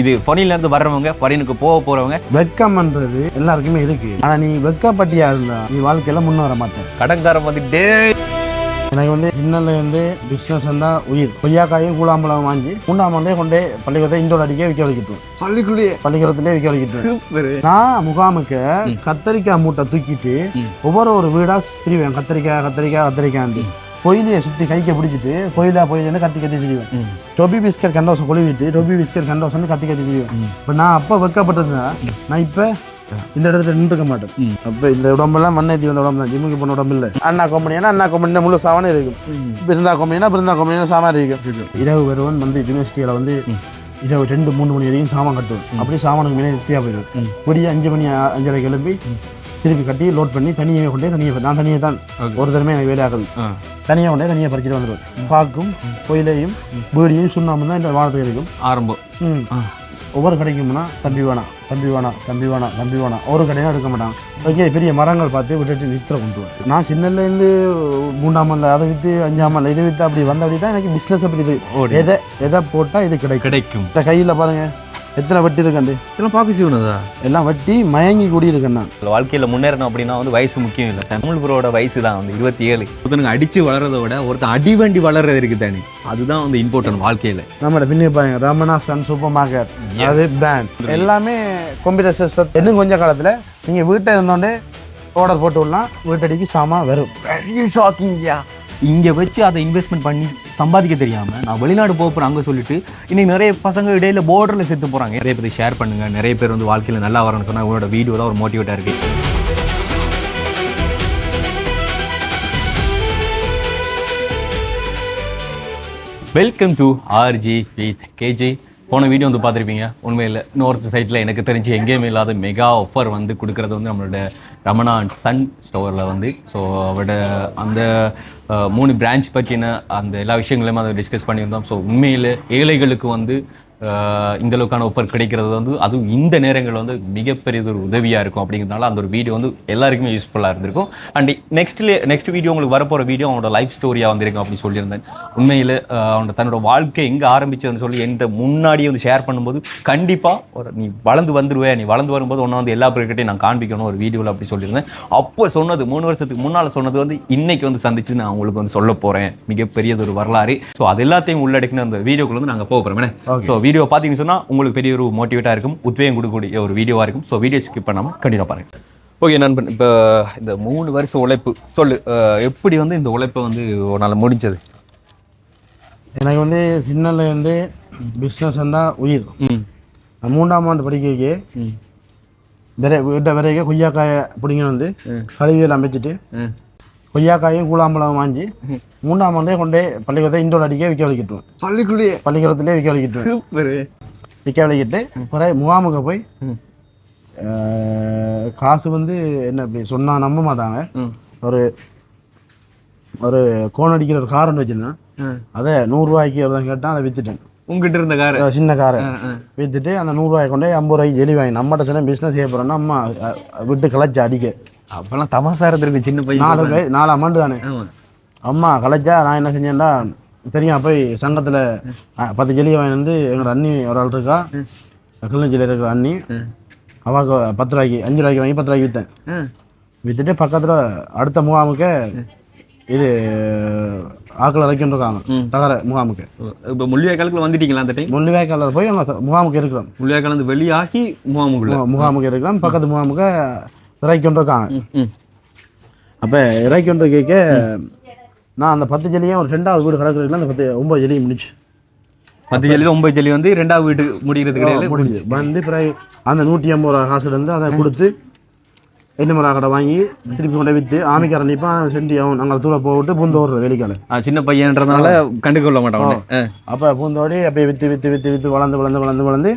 இது பொனில இருந்து வர்றவங்க பொரினுக்கு போறவங்க வெட்கம்ன்றது எல்லாருக்குமே இருக்கு. ஆனா நீ வெட்கப்பட்டியா இருந்தா நீ வாழ்க்கையில முன்ன வர மாட்டேன். கடன்காரன் வந்துட்டே எனக்கு சின்னல இருந்து பிசினஸ் வந்தா உயிர். கொய்யாக்காயும் கூழாம்பழம் வாங்கி மூணாமலே கொண்டே பள்ளிக்கூடத்தை இண்டோர் அடிக்க விற்க வலிக்கிட்டோம். பள்ளிக்கூடத்திலே விற்க வலிக்கிட்டோம். நான் முகாமுக்கு கத்தரிக்காய் மூட்டை தூக்கிட்டு ஒவ்வொரு வீடா திரிவேன். கத்தரிக்காய் கோயிலையை சுற்றி கைக்க பிடிச்சிட்டு கோயிலுன்னு கத்தி திரிவேன். டொபி பிஸ்கட் கண்டோசம் கொழுவிட்டு கத்தி திரிவேன். இப்போ நான் அப்போ வெட்கப்பட்டிருந்தேன். நான் இப்போ இந்த இடத்துல நின்றுக்க மாட்டேன். அப்போ இந்த உடம்பெல்லாம் மண்ணேத்தி வந்த உடம்பு தான். ஜிம்முக்கு போன உடம்பு இல்லை. அண்ணா கம்பெனினா முழு சாமானே இருக்கும். பிருந்தா கம்பெனினா சாமான் இருக்கும். இரவு வருவன் யூனிவர்சிட்டியில் இரவு 2-3 மணி வரைக்கும் சாமான் கட்டுவேன். அப்படியே சாமானுக்கு மேலே திருப்தியாக போயிடுவேன். கூடிய 5 மணி 5:30 கிளம்பி திருப்பி கட்டி லோட் பண்ணி தனியாக கொண்டே நான் தனியாக தான் ஒரு தடவை எனக்கு வேலை ஆகுது. தனியாக கொண்டே தனியாக பறிச்சுட்டு வந்துடுவேன். பாக்கும் கோயிலையும் வீடியும் சுண்ணாமல் தான் இந்த வானத்துக்கு இருக்கும் ஆரம்பம். ஒவ்வொரு கடைக்கும்னா தம்பி வேணாம் ஒரு கடையாக எடுக்க மாட்டாங்க. ஓகே, பெரிய மரங்கள் பார்த்து விட்டுட்டு விற்று கொண்டு வருவேன். நான் சின்னலேருந்து 3ஆம் ஆண்டில் அதை விற்று 5ஆம் ஆண்டில் இதை விற்று அப்படி வந்தபடி தான் எனக்கு பிஸ்னஸ் அப்படி இது எதை போட்டால் இது கிடைக்கும். இந்த கையில் பாருங்கள் எத்தனை வட்டி இருக்கண்டு இதெல்லாம் பார்க்க செய்யணுதா எல்லாம் வட்டி மயங்கி கூடி இருக்கேன்னா. வாழ்க்கையில் முன்னேறணும் அப்படின்னா வயசு முக்கியம் இல்லை. தமிழ் ப்ரோட வயசு தான் 27. ஒருத்தனுக்கு அடித்து வளர்றதை விட ஒருத்தன் அடிவண்டி வளர்றது இருக்கு தானே, அதுதான் இம்பார்ட்டன்ட் வாழ்க்கையில். நம்மளோட பின்னே பாருங்க ரமணா சன் சூப்பர் மார்க்கெட், அது பிராண்ட் எல்லாமே கம்ப்யூட்டர் சிஸ்டம். இன்னும் கொஞ்சம் காலத்தில் நீங்கள் வீட்டை இருந்தோடனே ஆர்டர் போட்டு விடலாம், வீட்டடிக்கு சாமான் வரும். வெரி ஷாக்கிங்யா. இங்கே வச்சு அதை இன்வெஸ்ட்மெண்ட் பண்ணி சம்பாதிக்க தெரியாமல் நான் வெளிநாடு போகிறேன் அங்கே சொல்லிட்டு இன்னைக்கு நிறைய பசங்க இடையில போர்டரில் செத்து போகிறாங்க. நிறைய பேர் ஷேர் பண்ணுங்கள். நிறைய பேர் வாழ்க்கையில் நல்லா வரணும்னு சொன்னால் உங்களோட வீடியோ தான் ஒரு மோட்டிவேட்டாக இருக்குது. Welcome to RG with KG. போன வீடியோ பார்த்துருப்பீங்க. உண்மையில் நார்த் சைட்டில் எனக்கு தெரிஞ்சு எங்கேயுமே இல்லாத மெகா ஆஃபர் கொடுக்கறது நம்மளோட ரமணா அண்ட் சன் ஸ்டோரில் ஸோ அவரோட அந்த 3 பிரான்ச் பற்றின அந்த எல்லா விஷயங்களையும் அதை டிஸ்கஸ் பண்ணியிருந்தோம். ஸோ உண்மையில் ஏழைகளுக்கு இந்த அளவுக்கான ஆஃபர் கிடைக்கிறது அதுவும் இந்த நேரங்கள் மிகப்பெரிய ஒரு உதவியாக இருக்கும். அப்படிங்கிறதுனால அந்த ஒரு வீடியோ எல்லாருக்குமே யூஸ்ஃபுல்லாக இருந்திருக்கும். அண்ட் நெக்ஸ்ட் வீடியோ உங்களுக்கு வரப்போகிற வீடியோ அவனோட லைஃப் ஸ்டோரியாக வந்திருக்கும் அப்படின்னு சொல்லியிருந்தேன். உண்மையில் அவனோட தன்னோட வாழ்க்கை எங்கே ஆரம்பிச்சதுன்னு சொல்லி எந்த முன்னாடியே ஷேர் பண்ணும்போது கண்டிப்பாக நீ வளர்ந்து வந்துடுவேன், நீ வளர்ந்து வரும்போது ஒன்று எல்லா பேர்கிட்டையும் நான் காண்பிக்கணும் ஒரு வீடியோவில் அப்படி சொல்லியிருந்தேன். அப்போ சொன்னது 3 வருஷத்துக்கு முன்னால் சொன்னது இன்னைக்கு சந்திச்சு நான் உங்களுக்கு சொல்ல போகிறேன். மிகப்பெரியது ஒரு வரலாறு. ஸோ அது எல்லாத்தையும் உள்ளடக்கின அந்த வீடியோக்குள்ள நாங்கள் போக போகிறோம். ஸோ வீடியோ பார்த்தீங்கன்னு சொன்னால் உங்களுக்கு பெரிய ஒரு மோட்டிவேட்டாக இருக்கும், உத்வேகம் கொடுக்கக்கூடிய ஒரு வீடியோவாக இருக்கும். ஸோ வீடியோ ஸ்கிப் பண்ணாமல் கண்டிப்பாக பாருங்கள். ஓகே நண்பன், இப்போ இந்த 3 வருஷம் உழைப்பு சொல்லு, எப்படி இந்த உழைப்பை உன்னால் முடிஞ்சது? எனக்கு சின்னலேருந்து பிஸ்னஸ் வந்தால் உயிர். 3ஆம் ஆண்டு படிக்க வீட்டை வரைக்கும் கொய்யாக்காயை பிடிங்க கழுவியில் அமைச்சிட்டு கொய்யாக்காயும் கூழாம்பழம் வாங்கி 3ஆம் ஆண்டே கொண்டே பள்ளிக்கூடத்தை இண்டோர் அடிக்க விற்க வலிக்கிட்டோம். பள்ளிக்கூடத்திலே விற்க வலிக்கிட்டோம். விற்க வலிக்கிட்டு பிறகு முகாமுக்கு போய் காசு என்ன இப்படி சொன்னால் நம்ப மாட்டாங்க. ஒரு கோன் அடிக்கிற ஒரு கார் ஒன்று வச்சுருந்தேன். அதை 100 ரூபாய்க்கு தான் கேட்டால் அதை விற்றுட்டேன். உங்ககிட்ட இருந்த காரை, சின்ன காரை விற்றுட்டு அந்த 100 ரூபாய் கொண்டே 50 ரூபாய்க்கு ஜெலி வாங்கி நம்மகிட்ட சொன்ன பிஸ்னஸ் செய்ய போகிறோன்னா அம்மா விட்டு கலைச்சி அடிக்க. அப்போல்லாம் தமாசா இருந்திருக்கு. சின்ன பையன் 4 அமௌண்ட் தானே. அம்மா கலைச்சா நான் என்ன செஞ்சேன்டா தெரியும், போய் சங்கத்தில் 10 ஜெலி வாங்கி எங்களோட அண்ணி ஒரு ஆள் இருக்கா, கிளிநொச்சியில் இருக்கிற அண்ணி, அவாக்கு 10 ரூபாய்க்கு 5 ரூபாய்க்கு வாங்கி 10 ரூபாய்க்கு விற்றேன். விற்றுட்டு பக்கத்தில் அடுத்த முகாமுக்கு இது ஆக்கள் இறக்கின்னு இருக்காங்க தகர முகாமுக்கு. இப்போ முள்ளிவாய்க்காலுக்கு வந்துட்டீங்களா? அந்த டைம் முள்ளிவாய்க்காலில் போய் அவங்க முகாமுக்கு இருக்கிறோம். முள்ளிவாய்க்கால் வெளியாகி முகாமுக்கு இருக்கிறோம். பக்கத்து முகாமுக்கு இறக்கின்னு இருக்காங்க. அப்போ இறக்கின்னு கேட்க நான் அந்த 10 ஜெலியும் ஒரு 2வது வீடு கிடக்குறதுல அந்த 9 ஜெலியும் முடிச்சு. 10 ஜெலியில் 9 ஜெலி 2வது வீடு முடிகிறது கிடையாது முடிஞ்சு. பிறகு அந்த 150 ரூபா காசுலேருந்து அதை கொடுத்து என்ன மரா கடை வாங்கி திருப்பி கொண்டு விற்று ஆமிக்காரன் நிற்பான் சென்டி அவன் நாங்கள் தூளை போட்டு பூந்து ஓடுற வெளிக்கால. சின்ன பையன்றதுனால கண்டுகொள்ள மாட்டான். அப்போ பூந்தோடி அப்படியே விற்று வளர்ந்து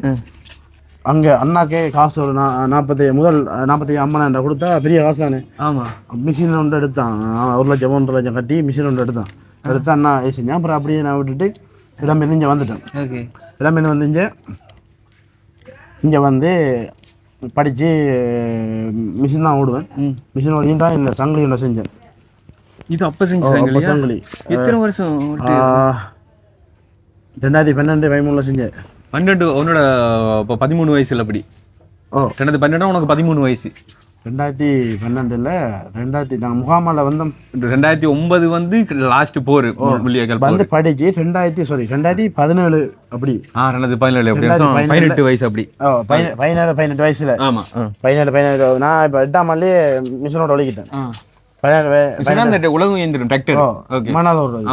அங்கே அண்ணாக்கே காசு ஒரு 45 50 கொடுத்தா பெரிய காசு தானே. ஆமாம். மிஷின் ஒன்று எடுத்தான், 1 லட்சம் 1.5 லட்சம் கட்டி மிஷின் ஒன்று எடுத்து அண்ணா ஏசிங்க. அப்புறம் அப்படியே நான் விட்டுட்டு இடம்பெருந்து இங்கே வந்துட்டேன். இடம்பெருந்து இங்கே படித்து மிஷின் தான் ஓடுவேன். மிஷின் ஓடி தான் இந்த சங்கிலி ஒன்று செஞ்சேன். இது அப்போ செஞ்ச சங்கிலி எத்தனை வருஷம்? 2012-13 செஞ்சேன். 12 உன்னோட இப்போ 13 வயசுல அப்படி ஓ 2012 உனக்கு 13 வயசு 2012 நாங்கள் முகாமால வந்தோம். 2009 வந்து லாஸ்ட் போர் வில்லியர்கள் வந்து படிச்சு 2017 அப்படி 2017 அப்படி 18 வயசு அப்படி 18 வயசுல ஆமா 17 நான் இப்போ 8ஆம் ஆண்டுலயே மிஷினோட ஒழிக்கிட்டேன். 17 உலகம் இயந்திரம் டிராக்டர் ஓகே மணல் ஓடுறது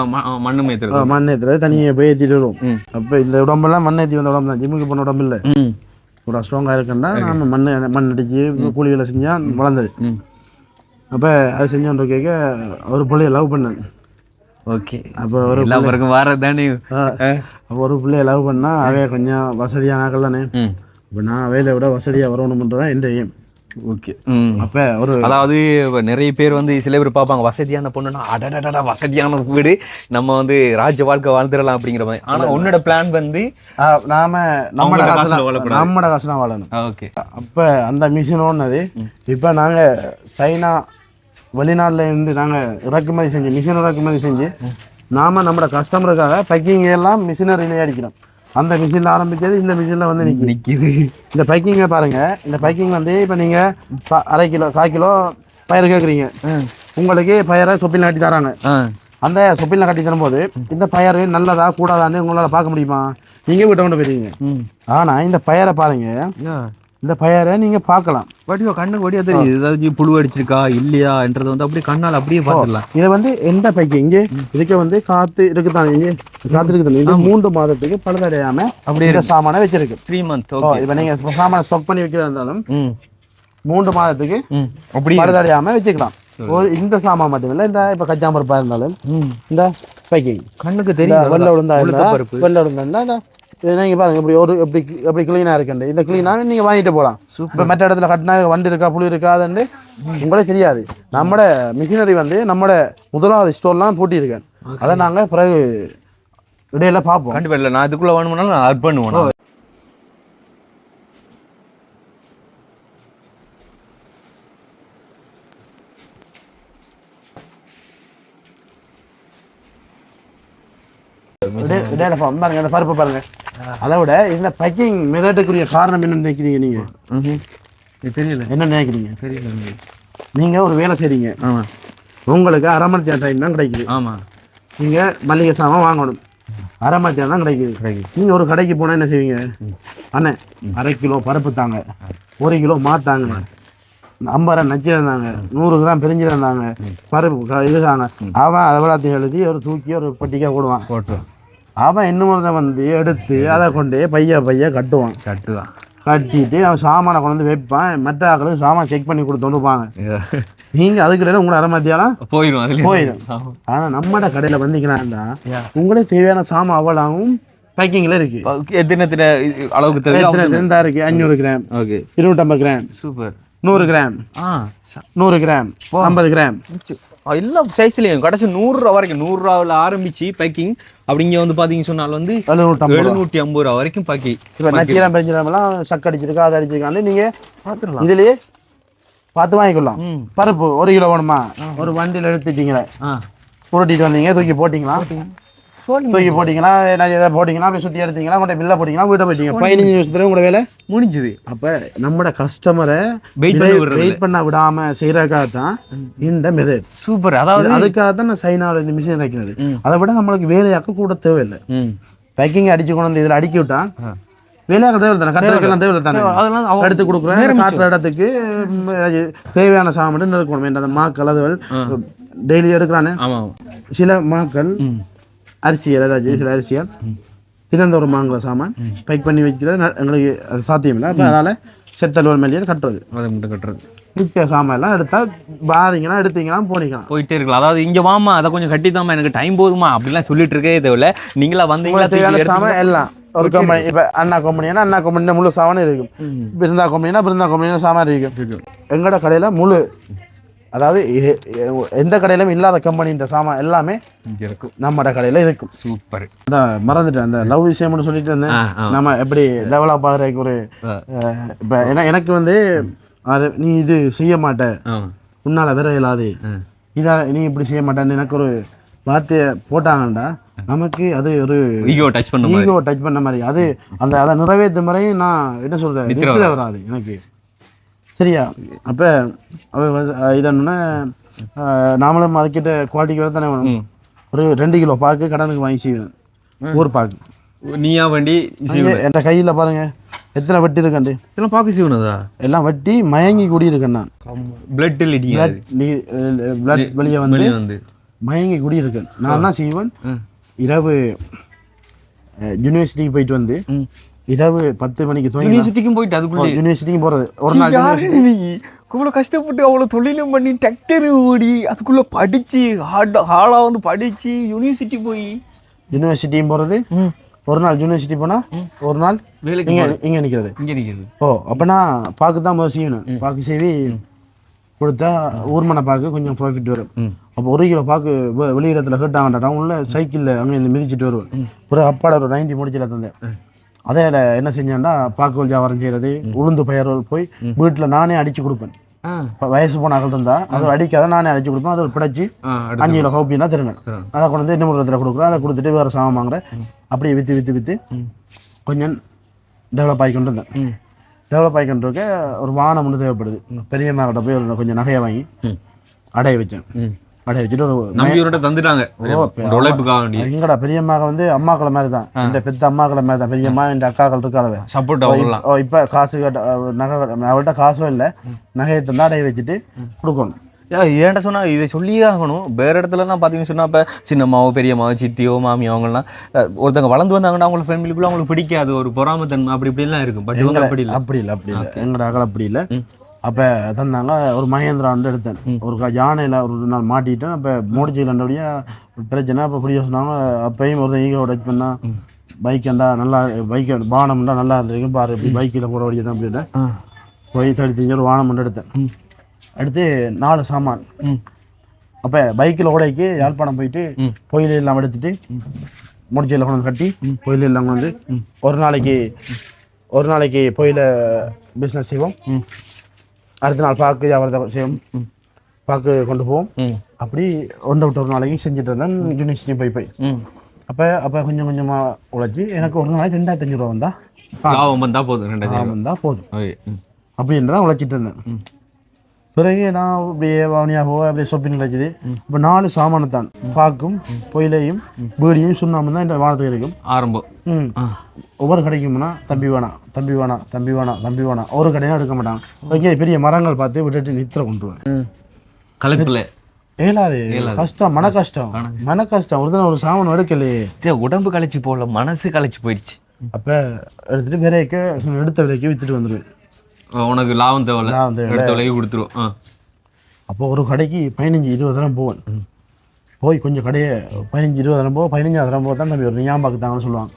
மண்ணு மேத்துறது மண் ஏற்றுறது தனியாக போய் ஏற்றிட்டு வரும். அப்போ இந்த உடம்பெல்லாம் மண் ஏற்றி வந்த உடம்பு தான், ஜிம்முக்கு போன உடம்பு இல்லை. ஒரு ஸ்ட்ராங்காக இருக்குன்னா நம்ம மண் அடிச்சு கூலிகளை செஞ்சால் வளர்ந்தது. அப்போ அது செஞ்சோன்ற கேட்க ஒரு பிள்ளைய லவ் பண்ணேன். ஓகே அப்போ ஒரு வாரது தானே அப்போ ஒரு பிள்ளைய லவ் பண்ணால் அவைய கொஞ்சம் வசதியான ஆக்கள் தானே. இப்போ நான் அவையில விட வசதியாக வரணும்ன்றதான் எந்த எய்ம். ஓகே அப்போ ஒரு அதாவது நிறைய பேர் வந்து சில பேர் பார்ப்பாங்க வசதியான பொண்ணுன்னா அடடடா வசதியான வீடு நம்ம வந்து ராஜ்ய வாழ்க்கை வாழ்ந்துடலாம் அப்படிங்கிற மாதிரி. ஆனால் உன்னோட பிளான் வந்து நம்மட காசு தான் வாழணும். ஓகே அப்போ அந்த மிஷின் ஓடுனது. இப்போ நாங்கள் சைனா வெளிநாட்டில் இருந்து நாங்கள் இறக்குமதி செஞ்சு மிஷின் இறக்குமதி செஞ்சு நம்மளோட கஸ்டமருக்காக பேக்கிங் எல்லாம் மிஷினரியிலே அடிக்கிறோம். அந்த மிஷினில் ஆரம்பிச்சது இந்த மிஷினில் வந்து நிற்கிது. இந்த பேக்கிங்கை பாருங்கள். இந்த பேக்கிங் வந்து இப்போ நீங்கள் 1/2 கிலோ 1/4 கிலோ பயிர் கேட்குறீங்க, உங்களுக்கு பயிரை சொப்பில் கட்டி தராங்க. அந்த சொப்பில் கட்டி தரும்போது இந்த பயிர் நல்லதா கூடாதான்னு உங்களால் பார்க்க முடியுமா? நீங்கள் வீட்டை கொண்டு போயிருக்கீங்க. ஆனால் இந்த பயிரை பாருங்கள், இந்த பயிரை நீங்கள் பார்க்கலாம். வடிவா கண்ணுக்கு வடிவா தெரியுது. ஏதாவது புழு அடிச்சிருக்கா இல்லையான்றது வந்து அப்படியே கண்ணால் அப்படியே பார்த்துடலாம். இதை வந்து எந்த பைக்கு இங்கே இதுக்கு வந்து காற்று இருக்குதானே, இங்கே காற்று இருக்குதானே. இது 3 மாதத்துக்கு பழுதடையாம அப்படியே இந்த சாமானை வச்சிருக்கு. 3 months. இப்போ நீங்கள் சாமானை ஸ்டாக் பண்ணி வைக்கிறதா இருந்தாலும் 3 மாதத்துக்கு அப்படி பழுதடையாம வச்சுக்கலாம். இந்த சாமான் மட்டும் இல்லை, இந்த இப்போ கச்சாம்பருப்பா இருந்தாலும் இந்த பைக்கிங் கண்ணுக்கு தெரியும். வெள்ளை விழுந்தா நீங்கள் பாருங்க இப்படி எப்படி கிளீனாக இருக்குண்டு. இந்த கிளீனாக நீங்கள் வாங்கிட்டு போகலாம். இப்போ மற்ற இடத்துல கட்டினா வண்டி இருக்கா புளி இருக்காதுன்னு உங்களே தெரியாது. நம்மளோட மிஷினரி வந்து நம்மளோட முதலாவது ஸ்டோர்லாம் பூட்டியிருக்கேன். அதை நாங்கள் பிறகு இடையில பார்ப்போம். கண்டிப்பாக இல்லை, நான் இதுக்குள்ளே வேணும்னாலும் நான் ஆட் பண்ணுவேன். பாருங்க இந்த பருப்பு பாருங்க. அதை விட இந்த பேக்கிங் மெதட்டுக்குரிய காரணம் என்ன நினைக்கிறீங்க நீங்க? தெரியல என்ன நினைக்கிறீங்க? தெரியல. நீங்க ஒரு வேலை செய்றீங்க, உங்களுக்கு 1/2 மணி நேரம் டைம் தான் கிடைக்குது. ஆமா, நீங்க மளிகை சாமான் வாங்கணும், 1/2 மணி நேரம் தான் கிடைக்குது. நீங்க ஒரு கடைக்கு போனா என்ன செய்வீங்க? அண்ணே 1/2 கிலோ பருப்பு தாங்க, 1 கிலோ மாத்தாங்க, 50 ரூபா நச்சு இருந்தாங்க, 100 கிராம் பிரிஞ்சு இருந்தாங்க, பருப்பு இதுதாங்க. அவன் அதை விளாத்தையும் எழுதி ஒரு தூக்கி ஒரு பட்டிக்கா போடுவான். அவன் இன்னொருத்த வந்து எடுத்து அதை கொண்டு பைய கட்டுவான். கட்டிட்டு அவன் சாமானை கொண்டு வந்து வைப்பான். மற்ற ஆக்களுக்கு சாமான் செக் பண்ணி கொடுத்துருப்பாங்க. நீங்கள் அதுக்கிட்ட உங்களை 1/2 மத்தியானம் போயிடும். ஆனால் நம்மட கடையில் வந்தீங்கன்னா உங்களுக்கு தேவையான சாமான் அவ்வளவும் பேக்கிங்கில் இருக்கு. எத்தனை அளவுக்கு தேவை? இருக்கு 500 gram, 250 gram, super, 100 gram, 100 gram, 50 gram, எல்லா சைஸ்லையும் கடைசி 100 ரூபா வரைக்கும். 100 ரூபாவில் ஆரம்பிச்சு பேக்கிங் அப்படிங்க வந்து பார்த்தீங்கன்னு சொன்னால் வந்து 750 ரூபா வரைக்கும் பேக்கிங். இப்போ நச்சீரம் பெருஞ்சிரமெல்லாம் சக்கு அடிச்சிருக்கா அதை அடிச்சிருக்கான்னு நீங்கள் பார்த்துக்கலாம். இதுலேயே பார்த்து வாங்கிக்கலாம். பருப்பு 1 கிலோ வேணுமா? ஒரு வண்டியில் எடுத்துட்டீங்களே, புரட்டிட்டு வந்தீங்க, தூக்கி போட்டிங்களா, எதாவது போட்டிங்கன்னா அப்படியே சுற்றி எடுத்தீங்கன்னா உங்கள்கிட்ட பில்லை போட்டிங்கன்னா வீட்டை போயிட்டீங்க. 15 நிமிஷத்துல உங்களோட வேலை முடிஞ்சுது. அப்போ நம்மளோட கஸ்டமரை வெயிட் பண்ண விடாமல் செய்கிறதுக்காக தான் இந்த மெத்தட். சூப்பர். அதாவது அதுக்காக தான் நான் சைனாவில் இந்த மிஷின் வைக்கிறது. அதை விட நம்மளுக்கு வேலையாக்க கூட தேவையில்லை. பேக்கிங் அடிச்சு கொண்டு வந்து இதில் அடுக்கி விட்டா வேலையாக தேவை தானே, கட்டுறதுக்கெல்லாம் தேவை தானே. அதெல்லாம் எடுத்து கொடுக்குறேன். காட்டுற இடத்துக்கு தேவையான சாமான் இருக்கணும். அந்த மாக்கள் அதுவல் டெய்லி எடுக்கிறானே, சில மாக்கள் அரிசியல் ஏதாச்சும் சில அரிசியால் தினந்தோறும் வாங்குற சாமான் பேக் பண்ணி வைக்கிறது எங்களுக்கு அது சாத்தியம் இல்லை. அப்போ அதனால் செத்தல்வல் மேலேயே கட்டுறது, அதை மட்டும் கட்டுறது. மிச்ச சாமான் எல்லாம் எடுத்தால் பாதிங்கன்னா எடுத்தீங்கன்னா போயிட்டே இருக்கலாம். அதாவது இங்கே வாமா அதை கொஞ்சம் கட்டித்தாமா எனக்கு டைம் போதுமா அப்படிலாம் சொல்லிட்டு இருக்கே தேவையில்ல. நீங்களா வந்தீங்களா தேவையான சாமான் எல்லாம் ஒரு கம்பெனி. இப்போ அண்ணா கம்பெனினா அண்ணா கம்பெனியில் முழு சாமானும் இருக்கும். பிருந்தா கம்பெனினா சாமான் இருக்கும். எங்களோட கடையில் முழு, அதாவது எந்த கடையிலும் இல்லாத கம்பெனின்ற சாமான் எல்லாமே இருக்கும் நம்மட கடையில் இருக்கும். சூப்பர். அந்த மறந்துட்டேன் அந்த லவ் விஷயம்னு சொல்லிட்டு இருந்தேன். நம்ம எப்படி டெவலப் ஆகிறதுக்கு ஒரு இப்போ எனக்கு வந்து நீ இது செய்ய மாட்ட, உன்னால் வேற இல்லாது, இதை நீ இப்படி செய்ய மாட்டேன்னு எனக்கு ஒரு வார்த்தையை போட்டாங்கண்டா நமக்கு அது ஒரு ஈகோ டச் பண்ண மாதிரி அது அந்த அதை நிறைவேற்ற மாதிரி நான் என்ன சொல்கிறேன் நித்திர வராது எனக்கு சரியா. அப்போ இதன்னா நாமளும் அதுக்கிட்ட குவாலிட்டிக்கு வேறு தானே வேணும். ஒரு 2 கிலோ பாக்கு கடனுக்கு வாங்கி செய்வேன் ஒரு பாக்கு நீயா வண்டி என் கையில் பாருங்க எத்தனை வெட்டி இருக்கண்டு இதெல்லாம் பாக்கு செய்வனதா எல்லாம் வெட்டி மயங்கி குடியிருக்கேன் நான். பிளட் வெளியே வந்து மயங்கி குடியிருக்கேன். நான் தான் செய்வேன். இரவு யூனிவர்சிட்டிக்கு போயிட்டு வந்து இரவு 10 மணிக்கு யூனிவர்சிட்டிக்கும் போயிட்டு அதுக்குள்ள யூனிவர்சிட்டிக்கும் போகிறது ஒரு நாள் இவ்வளோ கஷ்டப்பட்டு அவ்வளோ தொழிலும் பண்ணி டிராக்டர் ஓடி அதுக்குள்ளே படித்து ஹார்டாக வந்து படித்து யூனிவர்சிட்டி போய் யூனிவர்சிட்டியும் போகிறது ஒரு நாள் யூனிவர்சிட்டி போனால் ஒரு நாள் வேலைக்கு இங்கே நிற்கிறது. ஓ அப்போனா பாக்கு தான் முதல் செய்யணும். பாக்கு செய்வி கொடுத்தா ஊர்மனை பாக்கு கொஞ்சம் ப்ராஃபிட் வரும். அப்போ 1 கிலோ பாக்கு வெளியிடத்தில் கேட்டாங்கடா டவுனில் சைக்கிளில் அங்கே இந்த மிதிச்சுட்டு வருவேன். ஒரு அப்பாட ஒரு 90 முடிச்சில் தந்தேன். அதே என்ன செஞ்சேன்டா பாக்கு வியாபாரம் செய்கிறது உளுந்து பயிர் போய் வீட்டில் நானே அடித்து கொடுப்பேன். வயசு போனாக்கள் இருந்தால் அதை அடிக்காத நானே அடிச்சு கொடுப்பேன். அதை பிடிச்சி 5 கிலோ கவுப்பினா திருங்க அதை கொண்டு வந்து இன்னும் இடத்துல கொடுக்குறேன். அதை கொடுத்துட்டு வேறு சாமான் வாங்குறேன். அப்படியே விற்று கொஞ்சம் டெவலப் ஆகிக்கொண்டு இருந்தேன். டெவலப் ஆகிக்கொண்டு இருக்க ஒரு வாகனம் ஒன்று தேவைப்படுது. பெரிய மேகிட்ட போய் ஒரு கொஞ்சம் நகையை வாங்கி அடைய வச்சேன். அடைய வச்சுட்டு ஒரு தந்துட்டாங்க எங்கடா பெரியம்மாக வந்து அம்மாக்களை மாதிரி தான். இந்த பெத்த அம்மாக்களை மாதிரி தான் பெரியம்மா. இந்த அக்காக்கள் இருக்காளவே சப்போர்ட். இப்போ காசு நகை அவள்கிட்ட காசும் இல்லை. நகையை தந்தா அடைய வச்சுட்டு கொடுக்கணும். ஏன்டா சொன்னா இதை சொல்லியே ஆகணும். வேற இடத்துலலாம் பார்த்தீங்கன்னு சொன்னா இப்போ சின்னம்மாவோ பெரியம்மாவோ சித்தியோ மாமியோ அவங்கலாம் ஒருத்தவங்க வளர்ந்து வந்தாங்கன்னா அவங்களுக்கு ஃபேமிலிக்குள்ள அவங்களுக்கு பிடிக்காது ஒரு பொறாமத்தன்மை அப்படி இப்படிலாம் இருக்கும். பட் இவங்க அப்படி இல்லை எங்களோட அகல் அப்படி இல்லை. அப்போ தந்தாங்க. ஒரு மகேந்திரா வந்து எடுத்தேன். ஒரு யானையில் ஒரு நாள் மாட்டிட்டேன். அப்போ மோடிச்சிக்கலண்டபடியாக பிரச்சனை. அப்போ பிடிக்க சொன்னாங்க. அப்பையும் ஒருத்தன் ஈகோ டச் பண்ணா பைக்கண்டா நல்லா பைக் வாகனம்டா நல்லா இருந்திருக்கும் பாரு இப்படி பைக்கில் போட வேண்டியது தான் அப்படின்னு போய் தடுத்து ஒரு வாகனம் மட்டும் எடுத்தேன். எடுத்து 4 சாமான். அப்போ பைக்கில் ஓடைக்கு யாழ்ப்பாணம் போயிட்டு கோயில் எல்லாம் எடுத்துட்டு முடிச்சையில் கொண்டு வந்து கட்டி கோயில் எல்லாம் கொண்டு வந்து ஒரு நாளைக்கு கோயில பிஸ்னஸ் செய்வோம். அடுத்த நாள் பாக்கு வியாபாரத்தை செய்வோம். பாக்கு கொண்டு போவோம். அப்படி விட்டு ஒரு நாளைக்கு செஞ்சுட்டு இருந்தேன். யூனிவர்சிட்டி போய் அப்போ கொஞ்சம் கொஞ்சமாக உழைச்சி எனக்கு ஒரு நாளைக்கு 2500 ரூபா வந்தால் போதும் அப்படின்றதான் உழைச்சிட்டு இருந்தேன். பிறகு நான் அப்படியே வாவனியாக போக அப்படியே ஷாப்பிங் கிடைச்சிது. இப்போ 4 சாமானு தான் பாக்கும் பொயிலையும் பீடியும் சுண்ணாமும் தான் இந்த வானத்துக்கு இருக்கும் ஆரம்பம். ஒவ்வொரு கடைக்கும்னா தம்பி வேணாம் ஒரு கடையும் எடுக்க மாட்டாங்க. ஓகே பெரிய மரங்கள் பார்த்து விட்டுட்டு நித்திர கொண்டுருவேன். கலப்பில் ஏலாது கஷ்டம் மன கஷ்டம் ஒரு சாமான் எடுக்கலையே உடம்பு களைச்சி போகல மனசு களைச்சி போயிடுச்சு. அப்போ எடுத்துட்டு விலைக்கு எடுத்த விலைக்கு விற்றுட்டு வந்துடுவேன். உனக்கு லாபம் தேவை கொடுத்துருவோம். அப்போ ஒரு கடைக்கு 15-20 போவேன். போய் கொஞ்சம் கடையை 15-20 போக 15,000 போக தான் தம்பி ஒரு ஞாபகம் தாங்கன்னு சொல்லுவாங்க.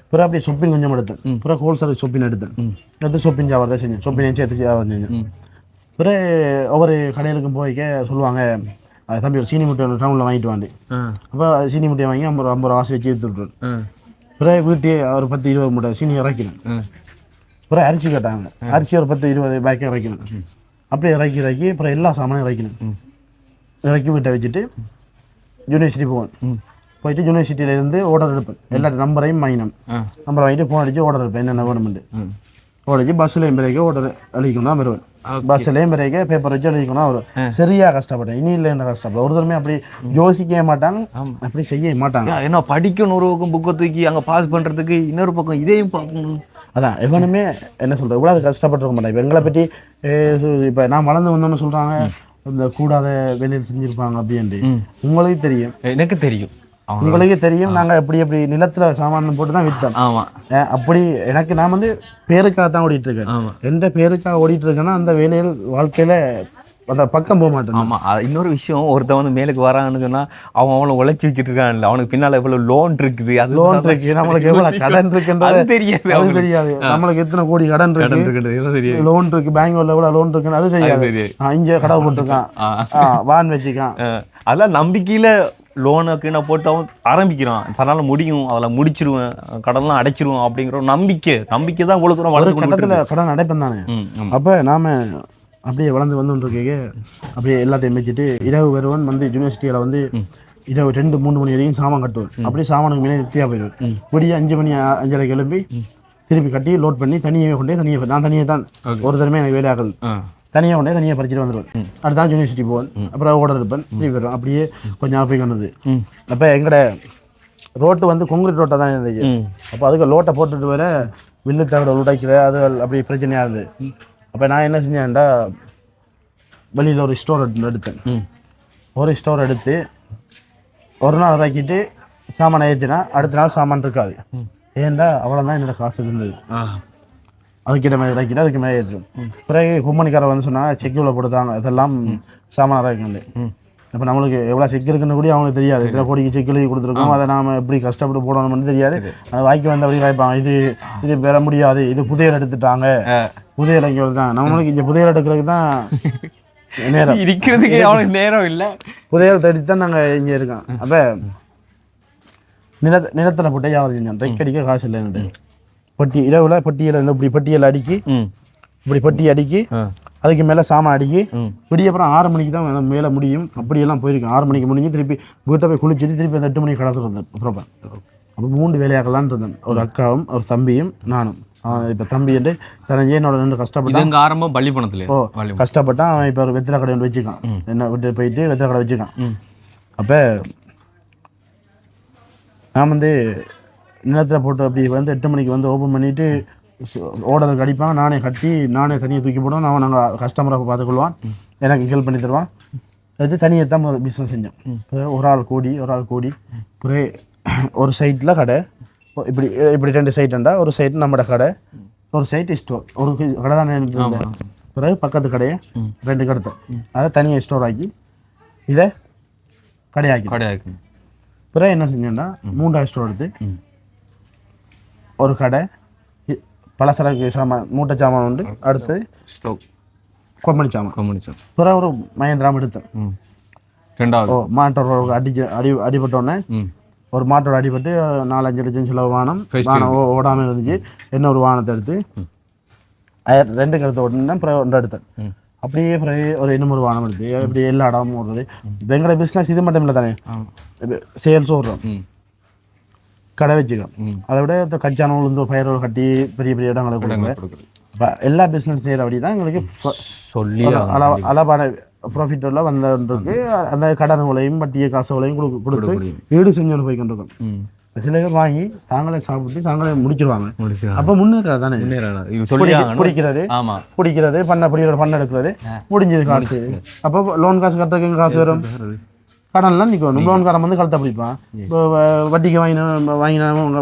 பிறகு அப்படியே சொப்பின் கொஞ்சம் எடுத்தேன். பிறகு ஹோல்சேல் சொப்பின் எடுத்து சொப்பின் வியாபாரத்தை செஞ்சேன். சொப்பினையும் சேர்த்து வியாபாரம் செஞ்சேன். பிறகு ஒவ்வொரு கடைகளுக்கும் போய்க்க சொல்லுவாங்க தம்பி ஒரு சீனி முட்டை டவுனில் வாங்கிட்டு வாண்டி. அப்போ சீனி முட்டையை வாங்கி 50 ரூபா ஆசை வச்சு எடுத்துவிட்டுருவேன். பிறகு வீட்டே ஒரு 10-20 மூட்டை சீனி இறக்கினேன். அப்புறம் அரிசி கேட்டாங்க. அரிசி ஒரு 10-20 பேக்கை இறக்கணும். அப்படியே இறக்கி அப்புறம் எல்லா சாமானும் இறக்கணும். இறக்கி வீட்டை வச்சுட்டு யூனிவர்சிட்டி போவேன். போயிட்டு யூனிவர்சிட்டியிலேருந்து ஆர்டர் எடுப்பேன். எல்லா நம்பரையும் வாங்கினேன். நம்பரை வாங்கிட்டு ஃபோன் அடித்து ஆர்டர் எடுப்பேன். என்னென்ன வேணுமெண்டு ஓடிச்சு பஸ்ஸில் பிறகு ஆர்டர் எழுதிக்கணும் தான் வருவேன். பஸ்ஸில் பிறகு பேப்பர் வச்சு எழுதிக்கணும் வரும். சரியாக கஷ்டப்பட்டேன். இனி இல்லை என்ன கஷ்டப்பட்டேன். ஒரு தடவை அப்படி யோசிக்கவே மாட்டாங்க, அப்படி செய்ய மாட்டாங்க. ஏன்னா படிக்கணும் ஒரு பக்கம் புக்கை தூக்கி அங்கே பாஸ் பண்ணுறதுக்கு இன்னொரு பக்கம் இதையும் பார்க்கணும். அதான் எவனுமே என்ன சொல்கிறேன் இவ்வளோ அது கஷ்டப்பட்டுருக்க மாட்டேன். இப்போ எங்களை பற்றி இப்போ நான் வளர்ந்து வந்தோன்னு சொல்கிறாங்க இந்த கூடாத வேலையில் செஞ்சுருப்பாங்க அப்படின்ட்டு. உங்களுக்கு தெரியும், எனக்கு தெரியும், உங்களுக்கே தெரியும். நாங்கள் எப்படி நிலத்தில் சாமான் போட்டு தான் விற்றோம். ஆமாம். அப்படி எனக்கு நான் வந்து பேருக்காக தான் ஓடிட்டு இருக்கேன். எந்த பேருக்காக ஓடிட்டு இருக்கேன்னா அந்த வேலையில் வாழ்க்கையில் அந்த பக்கம் போக மாட்டேன். ஆமாம். இன்னொரு விஷயம், ஒருத்தன் வந்து மேலுக்கு வரான்னு சொன்னால் அவனை உழைச்சி வச்சுட்டு இருக்கான்ல, அவனுக்கு பின்னால் எவ்வளோ லோன் இருக்குது, அது லோன் இருக்குது, நம்மளுக்கு எவ்வளோ கடன் இருக்குன்றது தெரியாது. அது தெரியாது. நம்மளுக்கு எத்தனை கோடி கடன் இருக்கு, லோன் இருக்கு, பேங்க்ல எவ்வளோ லோன் இருக்குன்னு அது தெரியாது. இங்கே கடை போட்டிருக்கான், வான் வச்சுக்கான், அதெல்லாம் நம்பிக்கையில் லோனுக்கு நான் போட்டு அவன் ஆரம்பிக்கிறான். தன்னால் முடியும், அதில் முடிச்சிருவேன், கடன்லாம் அடைச்சிருவோம் அப்படிங்கிற ஒரு நம்பிக்கை தான் இவ்வளோ தூரம் வளர்ந்து கட்டத்தில் கடன் அடைப்பேன் தானே. அப்போ நாம் அப்படியே வளர்ந்து வந்துருக்கே அப்படியே எல்லாத்தையும் வச்சுட்டு இரவு வருவன் வந்து யூனிவர்சிட்டியில் வந்து இரவு 2-3 மணி வரைக்கும் சாமான் கட்டுவேன். அப்படியே சாமானுக்கு மேலே நித்தியாக போயிடுவேன். விடிய 5 மணி 5:30 கிளம்பி திருப்பி கட்டி லோட் பண்ணி தனியாக கொண்டே நான் தனியாக தான் ஒரு தடவை எனக்கு வேலையாகல் தனியாக கொண்டே தனியாக படிச்சுட்டு வந்துடுவேன். அடுத்த யூனிவர்சிட்டி போவேன். அப்புறம் ஓடர் இருப்பேன். திருப்பி வருவேன். அப்படியே கொஞ்சம் நாள் போய் கொண்டது. அப்போ எங்கட ரோட்டு வந்து கொங்கிரீட் ரோட்டாக தான் இருந்துச்சு. அப்போ அதுக்கு லோட்டை போட்டுட்டு வர வில்லு தகவல் உடைக்கிற அது அப்படி பிரச்சனையாக இருந்தது. அப்போ நான் என்ன செஞ்சேன்டா வெளியில் ஒரு ஸ்டோர் எடுத்தேன். ஒரு ஸ்டோர் எடுத்து ஒரு நாள் இறக்கிட்டு சாமான் ஏற்றினா அடுத்த நாள் சாமான் இருக்காது. ஏன்டா அவ்வளோதான் என்னோட காசு இருந்தது. அதுக்கிட்ட மேலே இறக்கிட்டு அதுக்கு மேலே ஏற்றும். பிறகு கும்பனிக்காரர் வந்து சொன்னால் செக்கில் போட்டுத்தாங்க இதெல்லாம் சாமான் இறக்குண்டு. இப்போ நம்மளுக்கு எவ்வளோ செக் இருக்குன்னு கூட அவங்களுக்கு தெரியாது. இத்தனை கோடிக்கு செக் எழுதி கொடுத்துருக்கோம். அதை நாம் எப்படி கஷ்டப்பட்டு போடணும்னு தெரியாது. அதை வாய்க்கு வந்து அப்படி வாய்ப்பாங்க. இது பெற முடியாது. இது புதையல் எடுத்துட்டாங்க. புதையல் இங்கே தான் நம்மளுக்கு இங்கே புதையல் எடுக்கிறதுக்கு தான் நேரம் இருக்கிறதுக்கு அவனுக்கு நேரம் இல்லை. புதையல் தேடி தான் நாங்கள் இங்கே இருக்கோம். அப்போ நிலத்தில் போட்டு வியாபாரம் செஞ்சோம். ட்ரெக் அடிக்க காசு இல்லைன்னு பொட்டி இரவுல பொட்டியில் வந்து இப்படி பொட்டியில் அடுக்கி இப்படி பொட்டி அடுக்கி அதுக்கு மேலே சாமான் அடுக்கி விடிய அப்புறம் 6 மணிக்கு தான் மேலே முடியும். அப்படியெல்லாம் போயிருக்கேன். 6 மணிக்கு முடிஞ்சு திருப்பி வீட்டை போய் குளிச்சுட்டு திருப்பி அந்த 8 மணிக்கு கடத்துட்டு வந்தேன். அப்புறம் அப்போ 3 வேலையாக்கலான் இருந்தேன். ஒரு அக்காவும் ஒரு தம்பியும் நானும். அவன் இப்போ தம்பி என்று தெரிஞ்சே என்னோட ரெண்டு கஷ்டப்பட்டான். ஆரம்பம் பள்ளிப்பணத்துல கஷ்டப்பட்டான். அவன் இப்போ ஒரு வெத்தலை கடை ஒன்று வச்சுக்கான். என்ன விட்டு போயிட்டு வெத்தலை கடை வச்சுக்கான். அப்போ நான் வந்து நிலத்தில் போட்டு அப்படி வந்து 8 மணிக்கு வந்து ஓப்பன் பண்ணிவிட்டு ஓடருக்கு அடிப்பாங்க. நானே கட்டி நானே தனியாக தூக்கி போடுவோம். நாங்கள் கஸ்டமரை பார்த்துக்கொள்வான். எனக்கு ஹெல்ப் பண்ணி தருவான். அது தனியாக தான் ஒரு பிஸ்னஸ் செஞ்சோம். ஒரு ஆள் கூடி பிறகு ஒரு சைட்டில் கடை இப்படி 2 சைட்டுண்டா. ஒரு சைட்டு நம்மளோட கடை, ஒரு சைட்டு ஸ்டோர். ஒரு கடை தான். பிறகு பக்கத்து கடையை 2 கடை அதை தனியாக ஸ்டோர் ஆக்கி இதை கடையாக்கி பிறகு என்ன செஞ்சோன்னா 3 ஸ்டோர் எடுத்து ஒரு கடை பலசரக்கு சாமான் மூட்டை சாமான் உண்டு. அடுத்தது ஸ்டோவ் கொம்பனி சாமான். பிறகு ஒரு மகேந்திராம் எடுத்தேன். 2வது மாட்டோட அடிபட்டோடனே ஒரு மாட்டோட அடிபட்டு 4-5 லட்சம் செலவு வானம் ஓடாமல் இருந்துச்சு. என்ன ஒரு வானத்தை எடுத்து 2 கருத்தை ஓட்டினா பிறகு 1 எடுத்தேன். அப்படியே பிறகு ஒரு இன்னும் ஒரு வானம் எடுத்து இப்படி எல்லா இடமும் ஓடுறது. இப்போ எங்களோட பிஸ்னஸ் இது மட்டும் இல்லை தானே. சேல்ஸ் ஓடுறோம், கடை வச்சுக்கோம். அதை விட கச்சான உளுந்து பயிரோடு கட்டி பெரிய இடங்களை கொடுக்குறோம். இப்போ எல்லா பிஸ்னஸ் செய்கிற அப்படி தான் எங்களுக்கு சொல்லி அளவான ப்ராஃபிட்டெல்லாம் வந்திருக்கு. அந்த கடன்களையும் வட்டியை காசுகளையும் கொடுத்து ஈடு செஞ்சு போய் கொண்டிருக்கோம். சில பேர் வாங்கி தாங்களே சாப்பிட்டு தாங்களே முடிச்சிருவாங்க. அப்போ முன்னேறா தானே பிடிக்கிறது பண்ண எடுக்கிறது முடிஞ்சது காசு. அப்போ லோன் காசு கட்டுறதுக்கு காசு வரும். கடன்லாம் நிற்கணும். லோன்காரன் வந்து கழுத்தை பிடிப்பான். இப்போ வட்டிக்கு வாங்கினா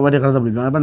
வட்டியை கழுத்தை பிடிப்பான். இப்போ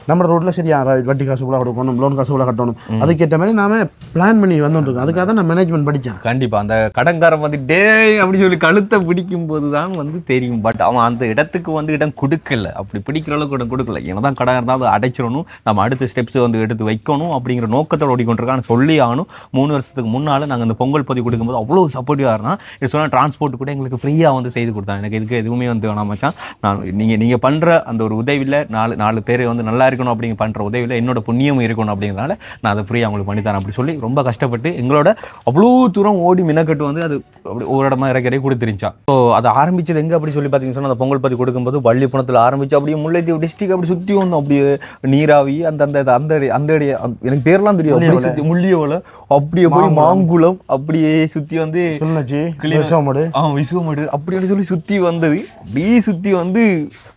நம்ம ரோட்டில் சரியா வட்டி காசு கூட கொடுக்கணும், லோன் காசு கூட கட்டணும். அதுக்கேற்ற மாதிரி நாம பிளான் பண்ணி வந்துட்டுருக்கோம். அதுக்காக தான் நான் மேனேஜ்மெண்ட் படித்தேன். கண்டிப்பாக அந்த கடன்காரன் வந்து டே அப்படி சொல்லி கழுத்தை பிடிக்கும் போது தான் வந்து தெரியும். பட் அவன் அந்த இடத்துக்கு வந்து இடம் கொடுக்கல. அப்படி பிடிக்கிற அளவுக்கு இடம் கொடுக்கல. ஏன்னா தான் கடன் இருந்தால் அதை அடைச்சிடணும், நம்ம அடுத்த ஸ்டெப்ஸ் வந்து எடுத்து வைக்கணும் அப்படிங்கிற நோக்கத்தோடு ஓடிக்கொண்டிருக்கான்னு சொல்லி ஆகணும். 3 வருஷத்துக்கு முன்னால் நாங்கள் அந்த பொங்கல் பதிவு கொடுக்கும்போது அவ்வளோ சப்போர்ட்டிவாக இருந்தால் இது சொன்னால் டிரான்ஸ்போர்ட் கூட எங்களுக்கு ஃப்ரீயாக வந்து செய்து கொடுத்தாங்க. எனக்கு இதுக்கு எதுவுமே வந்து வேணாம் மச்சான், நான் நீங்கள் பண்ணுற அந்த ஒரு உதவியில் 4 பேர் வந்து நல்லா இருக்கணும் அப்படிங்க பண்ணுற உதவியில் என்னோட புண்ணியமும் இருக்கணும் அப்படிங்கிறதுனால நான் அதை ஃப்ரீயாக அவங்களுக்கு பண்ணித்தரேன் அப்படி சொல்லி ரொம்ப கஷ்டப்பட்டு எங்களோட அவ்வளோ தூரம் ஓடி மினக்கட்டு வந்து அது அப்படி ஒரு இடமா இறக்கறே கொடுத்துருந்துச்சான். ஸோ அதை ஆரம்பிச்சது எங்கே அப்படி சொல்லி பார்த்தீங்கன்னு சொன்னால் அந்த பொங்கல் பற்றி கொடுக்கும்போது வள்ளிப்பணத்தில் ஆரம்பிச்சு அப்படியே முல்லைத்தீவு டிஸ்ட்ரிக்ட் அப்படி சுற்றி வந்தோம். அப்படியே நீராவி அந்த எனக்கு பேர்லாம் தெரியும். முள்ளியோவில் அப்படியே போய் மாங்குளம் அப்படியே சுற்றி வந்து விசுவமடு அப்படின்னு சொல்லி சுற்றி வந்தது. அப்படியே சுற்றி வந்து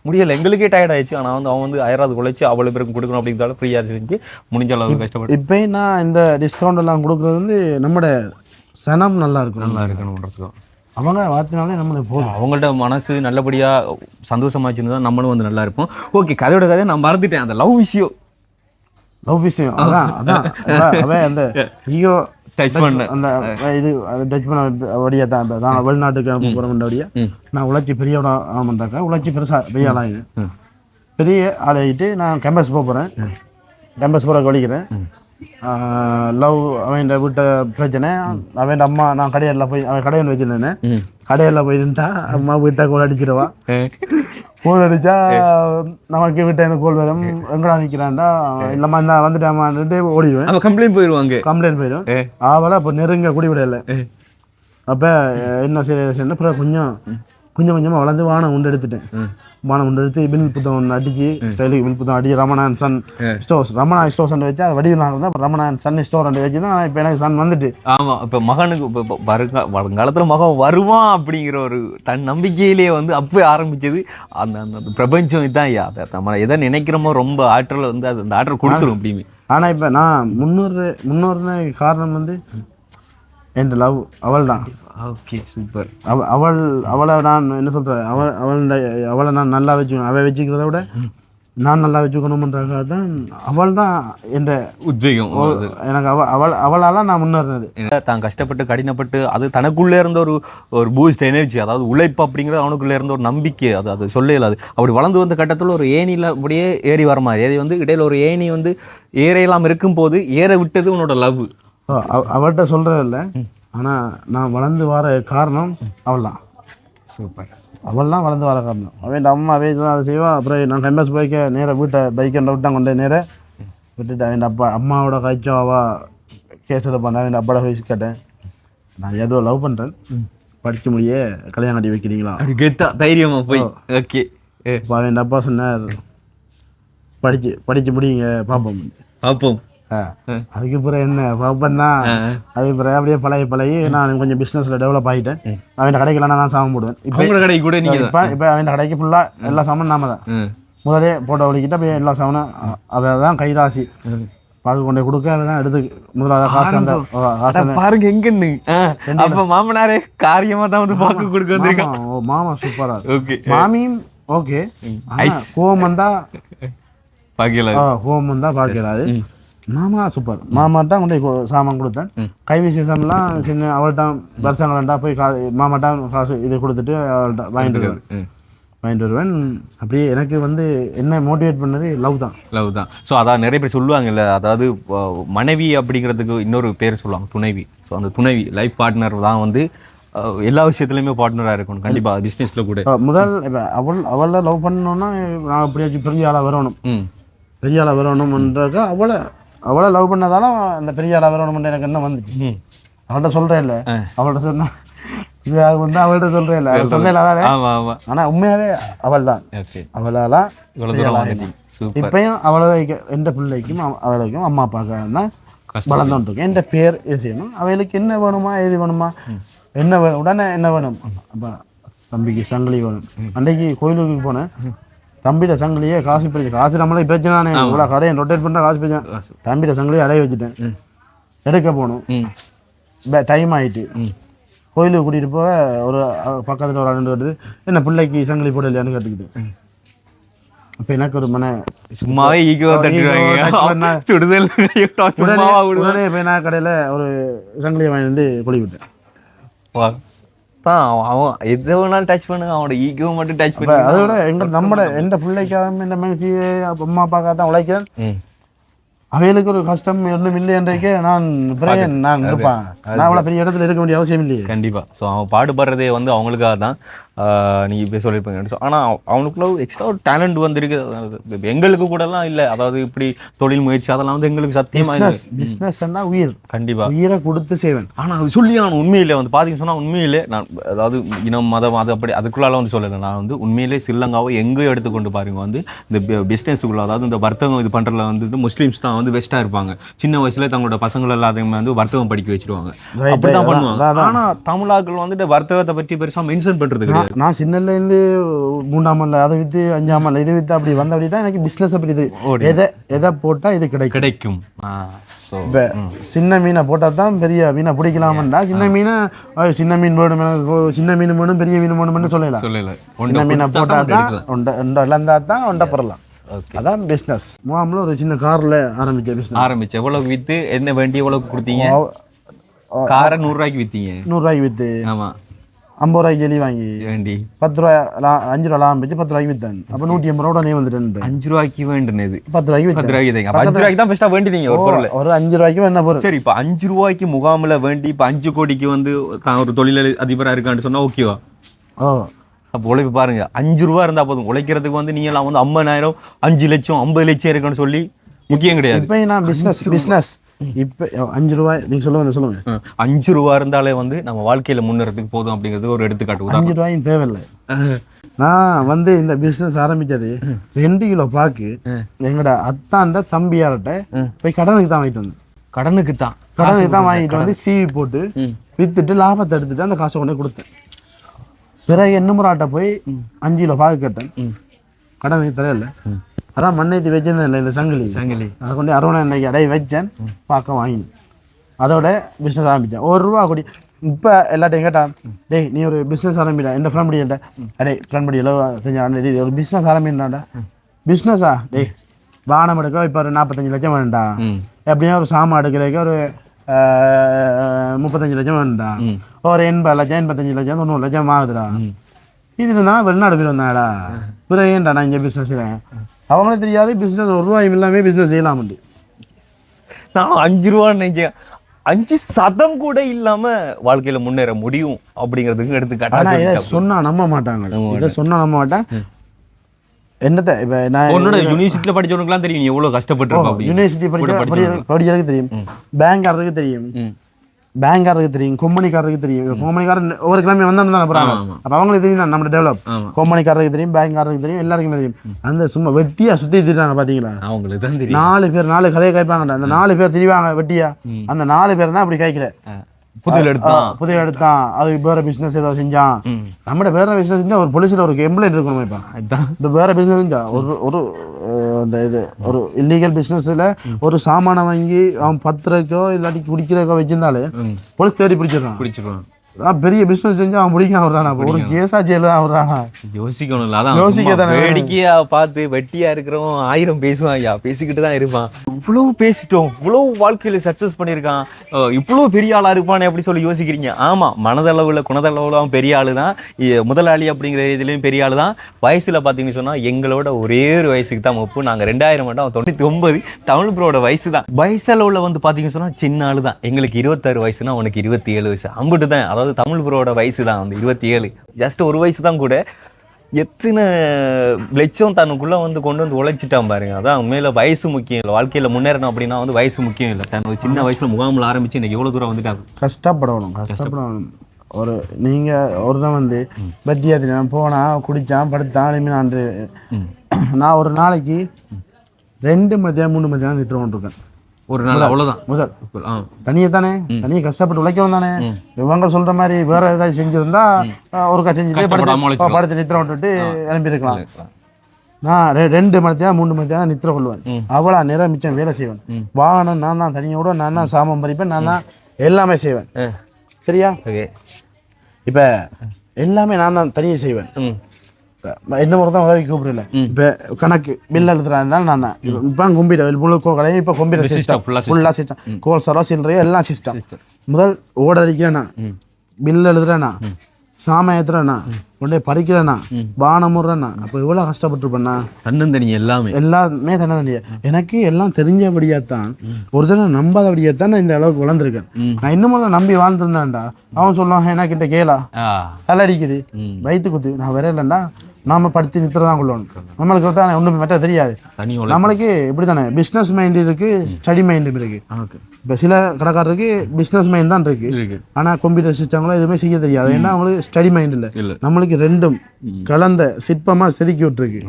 முடியலை, எங்களுக்கே டயர்ட் ஆயிடுச்சு. ஆனால் வந்து அவன் வந்து 1000 உழைச்சி அவ்வளோ பேருக்கு கொடுக்கணும் அப்படிங்கிறதால ஃப்ரீயாக செஞ்சு முடிஞ்ச அளவுக்கு கஷ்டப்பட்டு இப்போ நான் இந்த டிஸ்கவுண்ட் எல்லாம் கொடுக்குறது வந்து நம்மளோட சனம் நல்லா இருக்கணுன்றதுக்கும் அவங்க வாத்தினாலே நம்மளுக்கு போதும். அவங்கள்ட்ட மனசு நல்லபடியாக சந்தோஷமாச்சுன்னு தான் நம்மளும் வந்து நல்லா இருப்போம். ஓகே, கதையோட கதை நான் மறந்துட்டேன். அந்த லவ் விஷயம் அதான் அந்த ஈகோ டச் பண்ண அந்த இது டச் பண்ண வழியாக தான் நான் வெளிநாட்டுக்கு போகிற வழியாக நான் உழைச்சி பெரிய ஆமாண்டாக்கா உழைச்சி பெரிய ஆளாகிது. பெரிய ஆளாகிட்டு நான் கேம்பஸ் போகிறேன். கேம்பஸ் போகிற வலிக்கிறேன். லவ் அவன் வீட்டை பிரச்சனை. அவன் அம்மா நான் கடையில் போய் அவன் கடையில் வச்சுருந்தேன். கடையில் போயிருந்தா அம்மா வீட்டை கோல் அடிச்சிருவா. கோல் அடித்தா நமக்கு வீட்டை இந்த கோல் வரும். எங்கடா நிற்கிறான்டா இல்லைம்மா இந்த வந்துட்டாமான்ட்டு ஓடிடுவேன். கம்ப்ளைண்ட் போயிடும். அவளை அப்போ நெருங்க குடிவிடலை. அப்போ என்ன சரி அப்புறம் கொஞ்சம் கொஞ்சம் கொஞ்சமாக வளர்ந்து வானம் உண்டு எடுத்துட்டேன். வானம் உண்டு எடுத்து வில் புத்தகம் அடிச்சு ஸ்டைலுக்கு வில் புத்தகம் அடிச்சு Ramana and son stores, Ramana stores வச்சு அது வடிவில் தான் ரமணா அண்ட் சன் ஸ்டோர் வச்சு தான் இப்போ எனக்கு சன் வந்துட்டு. ஆமாம், இப்போ மகனுக்கு இப்போ வருங்காலத்தில் மகன் வருவான் அப்படிங்கிற ஒரு தன் நம்பிக்கையிலேயே வந்து அப்போ ஆரம்பிச்சது அந்த அந்த பிரபஞ்சம் இதுதான். ஐயா அதை நம்ம எதை நினைக்கிறோமோ ரொம்ப ஆற்றலை வந்து அது அந்த ஆற்றல் கொடுத்துரும் அப்படின்னு. ஆனால் இப்போ நான் முன்னூறு காரணம் வந்து என் லவ் அவள் தான். Okay, super. அவளை நான் என்ன சொல்கிறேன், அவளை நான் நல்லா வச்சுக்கணும், அவள் வச்சுக்கிறத விட நான் நல்லா வச்சுக்கணுமன்றதுக்காக தான் அவள் தான் என்ற உத்வேகம் எனக்கு. அவளால் நான் முன்னேறினது. தான் கஷ்டப்பட்டு கடினப்பட்டு அது தனக்குள்ளே இருந்த ஒரு பூஸ்ட் எனர்ஜி, அதாவது உழைப்பு அப்படிங்கிறது அவனுக்குள்ளே இருந்த ஒரு நம்பிக்கை. அது சொல்ல இல்லாது. அப்படி வளர்ந்து வந்த கட்டத்தில் ஒரு ஏணியில் அப்படியே ஏறி வர மாதிரி, ஏறி வந்து இடையில ஒரு ஏணி வந்து ஏறையெல்லாம் இருக்கும்போது ஏற விட்டது உன்னோட லவ். அவள்கிட்ட சொல்கிறது இல்லை, ஆனால் நான் வளர்ந்து வர காரணம் அவள் தான். சூப்பர். அவள் தான் வளர்ந்து வர காரணம். அவன் அம்மா தான் அதை செய்வான். அப்புறம் நான் டைம் பைக்கை நேராக வீட்டை பைக்கை விட்டான் கொண்டு நேராக விட்டுட்டு அவன் அம்மாவோட காய்ச்சம் அவள் கேஸ் எடுப்பான். அவன் அப்பாவோட வயசு கேட்டேன், நான் ஏதோ லவ் பண்ணுறேன், படிக்க முடியே கல்யாணம் கட்டி வைக்கிறீங்களா கேத்தா தைரியமாக போய். ஓகே. இப்போ அவன் அப்பா சொன்னார், படிச்சு முடியுங்க பார்ப்போம். அதுக்கு பிறகு என்ன பார்ப்பேன் தான். அதுக்கு பிறகு அப்படியே பழகி நான் கொஞ்சம் பிஸ்னஸில் டெவலப் ஆகிட்டேன். அவன் கடைக்கு நான் சாமான் போடுவேன். இப்போ கடைக்கு கூட நீங்கள் இப்போ அவன் கடைக்கு ஃபுல்லாக எல்லா சாமானும் நாம தான். முதலே போட்டோ வலிக்கிட்டு அப்படியே எல்லா சாமானும் அவள் தான் கைராசி பார்க்க கொண்டே கொடுக்க, அவள் தான் எடுத்து முதலாவது காசு அந்த காசு பாருங்க எங்கன்னு. அப்போ மாமனாரே காரியமாக தான் வந்து பார்க்க கொடுக்க வந்திருக்கான். ஓ மாமா சூப்பராக. ஓகே. மாமியும் ஓகே. கோவம் வந்தா பார்க்கல, கோவம் வந்தா பார்க்கலாது. மாமா சூப்பர். மாமா தான் கொண்டு சாமான் கொடுத்தேன். கை விசேஷம்லாம் சின்ன அவள்கிட்ட வருஷங்கள்டா போய் மாமாட்டா காசு இதை கொடுத்துட்டு அவள்கிட்ட வாங்கிட்டு வருவேன். அப்படியே எனக்கு வந்து என்ன மோட்டிவேட் பண்ணது லவ் தான். ஸோ அதான் நிறைய பேர் சொல்லுவாங்கல்ல, அதாவது மனைவி அப்படிங்கிறதுக்கு இன்னொரு பேர் சொல்லுவாங்க துணைவி. ஸோ அந்த துணைவி லைஃப் பார்ட்னர் தான் வந்து எல்லா விஷயத்துலையுமே பார்ட்னராக இருக்கணும் கண்டிப்பாக, பிஸ்னஸில் கூட. முதல் இப்போ அவளை லவ் பண்ணணுன்னா நான் அப்படியாச்சும் பெரிய ஆளாக வரணும்ன்றக்க அவளை லவ் பண்ணதால அந்த பெரிய ஆளாக வரணும்ன்ற எனக்கு என்ன வந்துச்சு. அவள்கிட்ட சொல்கிறேன் இல்லை, அவள்கிட்ட சொன்னேன் இது வந்து அவள்கிட்ட சொல்கிறேன் இல்லை, சொன்னேன் அதானே. ஆனால் உண்மையாகவே அவள் தான். அவளால் இப்பயும் அவளை எந்த பிள்ளைக்கும் அவளுக்கும் அம்மா அப்பாவுக்காக தான் வளர்ந்துட்டுருக்கேன். எந்த பேர் இது செய்யணும், அவளுக்கு என்ன வேணுமா எது வேணுமா என்ன உடனே என்ன வேணும். அப்போ தம்பிக்கு சங்கிலி வேணும். அன்றைக்கு கோயிலுக்கு போனேன், தம்பிட சங்கிலியே காசு நம்மளே பிரச்சனை தானே, இவ்வளோ கடையை ரொட்டேட் பண்ணுற காசு பிரச்சனை. தம்பிட சங்கிலியை அடைய வச்சுட்டேன், எடுக்க போகணும், டைம் ஆகிட்டு கோயிலுக்கு கூட்டிகிட்டு போக ஒரு பக்கத்தில் ஒரு 2 வருது, என்ன பிள்ளைக்கு சங்கிலி போட இல்லையான்னு கேட்டுக்கிட்டு. அப்போ எனக்கு ஒரு சும்மாவே உடனே போய் நான் கடையில் ஒரு சங்கிலியை வாங்கி வந்து கொழி விட்டேன். அவன் எதை வேணாலும் டச் பண்ணுங்க, அவனோட ஈகோ மட்டும் டச் பண்ணி. அதோட எந்த பிள்ளைக்காக இந்த மனசு அம்மா அப்பாக்காக தான் உழைக்கிறேன். அவைகளுக்கு ஒரு கஷ்டம் ஒன்றும் இல்லை என்றைக்கே நான் இருப்பேன். நான் அவ்வளோ பெரிய இடத்துல இருக்க வேண்டிய அவசியம் இல்லையே. கண்டிப்பாக. ஸோ அவன் பாடுபடுறதே வந்து அவங்களுக்காக தான். நீங்கள் இப்போ சொல்லியிருப்பீங்க. ஆனால் அவனுக்குள்ள எக்ஸ்ட்ரா ஒரு டேலண்ட் வந்துருக்கு, எங்களுக்கு கூடலாம் இல்லை. அதாவது இப்படி தொழில் முயற்சி அதெல்லாம் வந்து எங்களுக்கு சத்தியமாக பிஸ்னஸ்ன்னா உயிர். கண்டிப்பாக உயிரை கொடுத்து செய்வேன். ஆனால் சொல்லி நான் உண்மையிலே வந்து பார்த்தீங்கன்னு சொன்னால் உண்மையிலே நான் அதாவது இனம் மதம் அது அப்படி அதுக்குள்ளால வந்து சொல்லலை. நான் வந்து உண்மையிலே ஸ்ரீலங்காவை எங்கேயோ எடுத்துக்கொண்டு பாருங்க வந்து இந்த பிஸ்னஸுக்குள்ள அதாவது இந்த வர்த்தகம் இது பண்ணுறதுல வந்து முஸ்லீம்ஸ் தான் வந்து பெஸ்ட்டாக இருப்பாங்க. சின்ன வயசுல தங்களோட பசங்கள் எல்லாத்தையுமே வந்து வர்த்தகம் படிக்க வச்சிருவாங்க, அப்படி தான் பண்ணுவாங்க. ஆனால் தமிழாக்கள் வந்துட்டு வர்த்தகத்தை பற்றி பெருசாக மென்ஷன் பண்ணுறதுக்கு நான் சின்னலேருந்து 3ஆம் ஆண்டில் அதை விற்று 5ஆம் ஆண்டில் இதை விற்று அப்படி வந்த அப்படி தான் எனக்கு பிஸ்னஸ் அப்படி இது எதை போட்டால் இது கிடைக்கும். இப்போ சின்ன மீனை போட்டால் தான் பெரிய மீனை பிடிக்கலாமண்டா. சின்ன மீன் வேணும், சின்ன மீன் வேணும், பெரிய மீன் வேணும்னு சொல்லலாம். சின்ன மீனை போட்டால் தான் இழந்தால் தான் ஒன்றை பெறலாம். அதான் பிஸ்னஸ். முகாமில் ஒரு சின்ன காரில் ஆரம்பிச்சேன். எவ்வளவு விற்று என்ன வேண்டி எவ்வளவு கொடுத்தீங்க? காரை 100 ரூபாய்க்கு விற்றீங்க. 100 ரூபாய்க்கு விற்று. ஆமாம். 50 ரூபாய்க்கு ஜெலி வாங்கி வேண்டி 10 ரூபா 5 ரூபா லாபம் வச்சு 10 ரூபாய்க்கு விற்றேன். அப்போ 180 ரூபா உடனே வந்துட்டு 5 ரூபாய்க்கு வேண்டினது 10 ரூபாய்க்கு 10 ரூபாய்க்கு தான் பெஸ்ட்டாக வேண்டினீங்க ஒரு பொருள். ஒரு 5 ரூபாய்க்கு என்ன பொருள்? சரி, இப்போ 5 ரூபாய்க்கு முகாமில் வேண்டி இப்போ 5 கோடிக்கு வந்து ஒரு தொழில் அதிபராக இருக்கான்னு சொன்னால் ஓகேவா? அப்போ உழைப்பு பாருங்க, 5 ரூபா இருந்தால் போதும். உழைக்கிறதுக்கு வந்து நீங்களாம் வந்து 50,000 5 லட்சம் 50 லட்சம் இருக்குன்னு சொல்லி முக்கியம் கிடையாது. இப்போ நான் பிஸ்னஸ் இப்போ 5 ரூபாய் நீங்கள் சொல்லுங்க 5 ரூபா இருந்தாலே வந்து நம்ம வாழ்க்கையில முன்னேறதுக்கு போதும் அப்படிங்கிறது ஒரு எடுத்துக்காட்டு 5 ரூபாயும் தேவையில்லை. நான் வந்து இந்த பிஸ்னஸ் ஆரம்பிச்சது 2 கிலோ பாக்கு எங்களோட அத்தாண்ட தம்பியார்கிட்ட போய் கடனுக்கு தான் வாங்கிட்டு வந்தேன். கடனுக்கு தான் வாங்கிட்டு வந்து சீவி போட்டு வித்துட்டு லாபத்தை எடுத்துட்டு அந்த காசை கொண்டு கொடுத்தேன். பிறகு என்னமுறாட்ட போய் 5 கிலோ பாக்கு கேட்டேன், கடனுக்கு தெரியல. அதான் மண்ணேத்தி வச்சிருந்தேன் இல்லை இந்த சங்கிலி அதை கொண்டு 60 இன்னைக்கு அடைய வச்சேன், பார்க்க வாங்கினேன். அதோட பிஸ்னஸ் ஆரம்பித்தேன். 1 ரூபா கூடி. இப்போ எல்லாட்டையும் கேட்டான், டேய் நீ ஒரு பிஸ்னஸ் ஆரம்பிடா, என்ன ஃப்ரெண்ட் படிக்கிட்ட அடே ஃப்ரெண்ட் படி எல்லாம் ஒரு பிஸ்னஸ் ஆரம்பிடாண்டா. பிஸ்னஸா டேய் வானம் எடுக்க இப்போ ஒரு 45 லட்சம் வேணுண்டா, எப்படியும் ஒரு சாமான் எடுக்கிறதுக்கு ஒரு 35 லட்சம் வேணுண்டா, ஒரு 80 லட்சம் 85 லட்சம் 90 லட்சம் ஆகுதுடா. இது இருந்தால் வெளிநாடு போய் வந்தாடா, பிறகு ஏன்டா நான் இங்கே பிஸ்னஸ் செய்கிறேன். அவங்களே தெரியாது பிஸ்னஸ் 1 ரூபாயும் இல்லாமல் பிஸ்னஸ் செய்யலாமண்டு. நான் 5 ரூபான்னு நினைச்சேன், 5% கூட இல்லாம வாழ்க்கையில முன்னேற முடியும் அப்படிங்கிறதுக்கு எடுத்துக்காட்டா. சொன்னா நம்ப மாட்டாங்க, இதை சொன்னா நம்ப மாட்டேன். என்னத்த இப்போ நான் உன்னோட யூனிவர்சிட்டியில் படிச்சவனுக்குலாம் தெரியும் நீ எவ்வளோ கஷ்டப்பட்டிருப்போம். யூனிவர்சிட்டி படிக்கிறதுக்கு தெரியும், பேங்காரருக்கு தெரியும், பேங்காரருக்கு தெரியும், கொம்பனிக்காரருக்கு தெரியும். கொம்பனிக்காரன் ஒவ்வொரு கிழமை வந்தாலும் தான் அப்புறம் அப்போ அவங்களுக்கு தெரியும் தான் நம்ம டெவலப். கொம்பனிக்காரருக்கு தெரியும், பேங்காரருக்கு தெரியும், எல்லாருக்குமே தெரியும். அந்த சும்மா வெட்டியா சுற்றி திரிறாங்க பார்த்தீங்களா, அவங்களுக்கு தான் தெரியும். 4 பேர் 4 கதையை கேட்பாங்கடா, அந்த 4 பேர் திரிவாங்க வெட்டியா. அந்த 4 பேர் தான் அப்படி கேட்கிறேன். புதிய எடுத்தான் அதுக்கு வேற பிசினஸ் ஏதோ செஞ்சான். நம்மட வேற பிசினஸ் செஞ்சா ஒரு போலீஸ்ல ஒரு எம்ப்ளாய் இருக்கணும். இப்போ வேற பிசினஸ் செஞ்சா ஒரு அந்த இது ஒரு இல்லீகல் பிசினஸ்ல ஒரு சாமானை வாங்கி அவன் 10 ரூபாய்க்கோ இல்லாட்டி குடிக்கிறக்கோ வச்சிருந்தாலே போலீஸ் தேடி பிடிச்சிருக்கான். பெரிய பிசினஸ் செஞ்சு அவன் பிடிக்காம வர்றானா, ஒரு கேஸா ஜெயில தான் வர்றானா. யோசிக்கணும்ல, அதான் வேடிக்கையா பார்த்து வெட்டியா இருக்கிறவன் 1000 பேசுவான். ஐயா பேசிக்கிட்டு தான் இருப்பான். இவ்வளவு பேசிட்டோம், இவ்வளவு வாழ்க்கையில சக்சஸ் பண்ணியிருக்கான், இவ்வளவு பெரிய ஆளா இருப்பானே அப்படி சொல்லி யோசிக்கிறீங்க. ஆமா, மனதளவுல குணதளவுல அவன் பெரிய ஆளு தான், முதலாளி அப்படிங்கிற இதுலயும் பெரிய ஆளு தான். வயசுல பாத்தீங்கன்னு சொன்னா எங்களோட ஒரே ஒரு வயசுக்கு தான் ஒப்பு. நாங்க 2000 மட்டும், அவன் 99. தமிழ் ப்ரோட வயசு தான். வயசளவுல வந்து பாத்தீங்கன்னு சொன்னா சின்ன ஆளு தான். எங்களுக்கு 26 வயசுனா உனக்கு 27 வயசு, அம்பிட்டு தான். அதாவது தமிழ் ப்ரோட வயசு தான் வந்து 27, ஜஸ்ட் ஒரு வயசு தான் கூட. எத்தனை லட்சம் தனக்குள்ள வந்து கொண்டு வந்து உழைச்சிட்டான் பாருங்க. அதான் உண்மையில வயசு முக்கியம் இல்லை, வாழ்க்கையில முன்னேறணும் அப்படின்னா வந்து வயசு முக்கியம் இல்லை. தன் ஒரு சின்ன வயசுல முகாமில் ஆரம்பிச்சு இன்னைக்கு எவ்வளவு தூரம் வந்துட்டாங்க. கஷ்டப்படணும். ஒரு நீங்க ஒருதான் வந்து பட்டியா போனா குடிச்சான் படுத்தான். நான் ஒரு நாளைக்கு 2 மதியம் 3 மதியம் நித்திரம் கொண்டிருக்கேன். ஒரு நாள் அவ்வளவுதான். முதல் தனியே தானே, தனியே கஷ்டப்பட்டு உழைக்கவும் தானே. இவங்க சொல்ற மாதிரி வேற ஏதாவது செஞ்சிருந்தா ஒருக்கா செஞ்சுட்டு படுத்து நித்திரம் விட்டுட்டு அனுப்பியிருக்கலாம். நான் 2 மணித்தான் 3 மணித்தான் நித்திரம் கொள்வேன். அவ்வளோ நேரம் மிச்சம் வேலை செய்வேன். வாகனம் நான் தான் தனியோட, நான் தான் சாமம் பறிப்பேன், நான் தான் எல்லாமே செய்வேன். சரியா? இப்ப எல்லாமே நான் தான் தனியே செய்வேன். என்ன முறை தான் உதவி கூப்பிடல. இப்போ கணக்கு பில் எழுதுறா இருந்தாலும் நான் தான். இப்போ கம்ப்யூட்டர் முழு கடையும் இப்போ கம்ப்யூட்டர் சிஸ்டம் ஃபுல்லாக சிஸ்டம், கோல் சரோ சில்லறையோ எல்லாம் சிஸ்டம். முதல் ஓட அடிக்கிறேன்னா, பில் எழுதுறேன்னா, சாமம் ஏற்றுறேன்னா, கொண்டே பறிக்கிறேன்னா, பானம் முடுறேன்னா, அப்போ எவ்வளோ கஷ்டப்பட்டுருப்பேன்னா. தன்னந்தனியா எல்லாமே தன்னந்தனியா. எனக்கு எல்லாம் தெரிஞ்சபடியாத்தான், ஒரு தடவை நம்பாதபடியாத்தான் நான் இந்த அளவுக்கு வளர்ந்துருக்கேன். நான் இன்னும் தான் நம்பி வாழ்ந்துருந்தான்டா. அவன் சொல்லுவான் என்ன கிட்ட கேளா, தலை அடிக்குது, வயிற்று குத்து, நான் வேற இல்லைண்டா, நாம படித்து நித்திரதான் கொள்ளணும். நம்மளுக்கு தான் ஒன்றுமே மெட்ட தெரியாது. நம்மளுக்கு இப்படி தானே பிஸ்னஸ் மைண்ட் இருக்கு, ஸ்டடி மைண்டும் இருக்கு. இப்போ சில கடைக்காரருக்கு பிஸ்னஸ் மைண்ட் தான் இருக்கு, ஆனால் கம்ப்யூட்டர் சிஸ்டங்களோ எதுவுமே செய்ய தெரியாது. ஏன்னா அவங்களுக்கு ஸ்டடி மைண்ட் இல்லை. நம்மளுக்கு ரெண்டும் கலந்த சிற்பமாக செதுக்கி விட்டுருக்கு.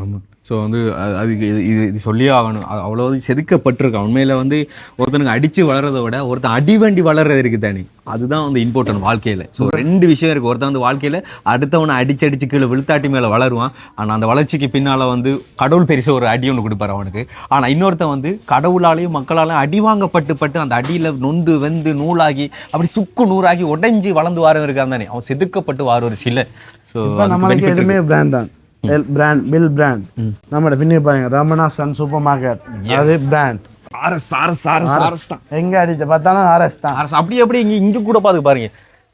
ஸோ வந்து அதுக்கு இது சொல்லியே ஆகணும். அவ்வளோ செதுக்கப்பட்டிருக்கான். உண்மையில் வந்து ஒருத்தனுக்கு அடித்து வளர்றதை விட ஒருத்தன் அடிவண்டி வளர்றது இருக்குது தானே, அதுதான் வந்து இம்பார்ட்டன்ட் வாழ்க்கையில். ஸோ 2 விஷயம் இருக்குது. ஒருத்தன் வந்து வாழ்க்கையில் அடுத்தவனை அடிச்சு கீழே விழுத்தாட்டி மேலே வளருவான். ஆனால் அந்த வளர்ச்சிக்கு பின்னால் வந்து கடவுள் பெருசாக ஒரு அடி ஒன்று கொடுப்பார் அவனுக்கு. ஆனால் இன்னொருத்தன் வந்து கடவுளாலையும் மக்களாலையும் அடி வாங்கப்பட்டு அந்த அடியில் நொந்து வெந்து நூலாகி அப்படி சுக்கு நூறாகி உடைஞ்சி வளர்ந்து வாரம் இருக்கான் தானே, அவன் செதுக்கப்பட்டு வார ஒரு சிலை. ஸோ நம்மளுக்கு எதுவுமே பிராண்ட் தான். பில் பிராண்ட் நம்மளோட பின்னே பாருங்க, ரமணா சன் சூப்பர் மார்க்கெட், அது பிராண்ட். எங்க அடிச்ச பார்த்தாலும் RS தான். அப்படி இங்க கூட பாருங்க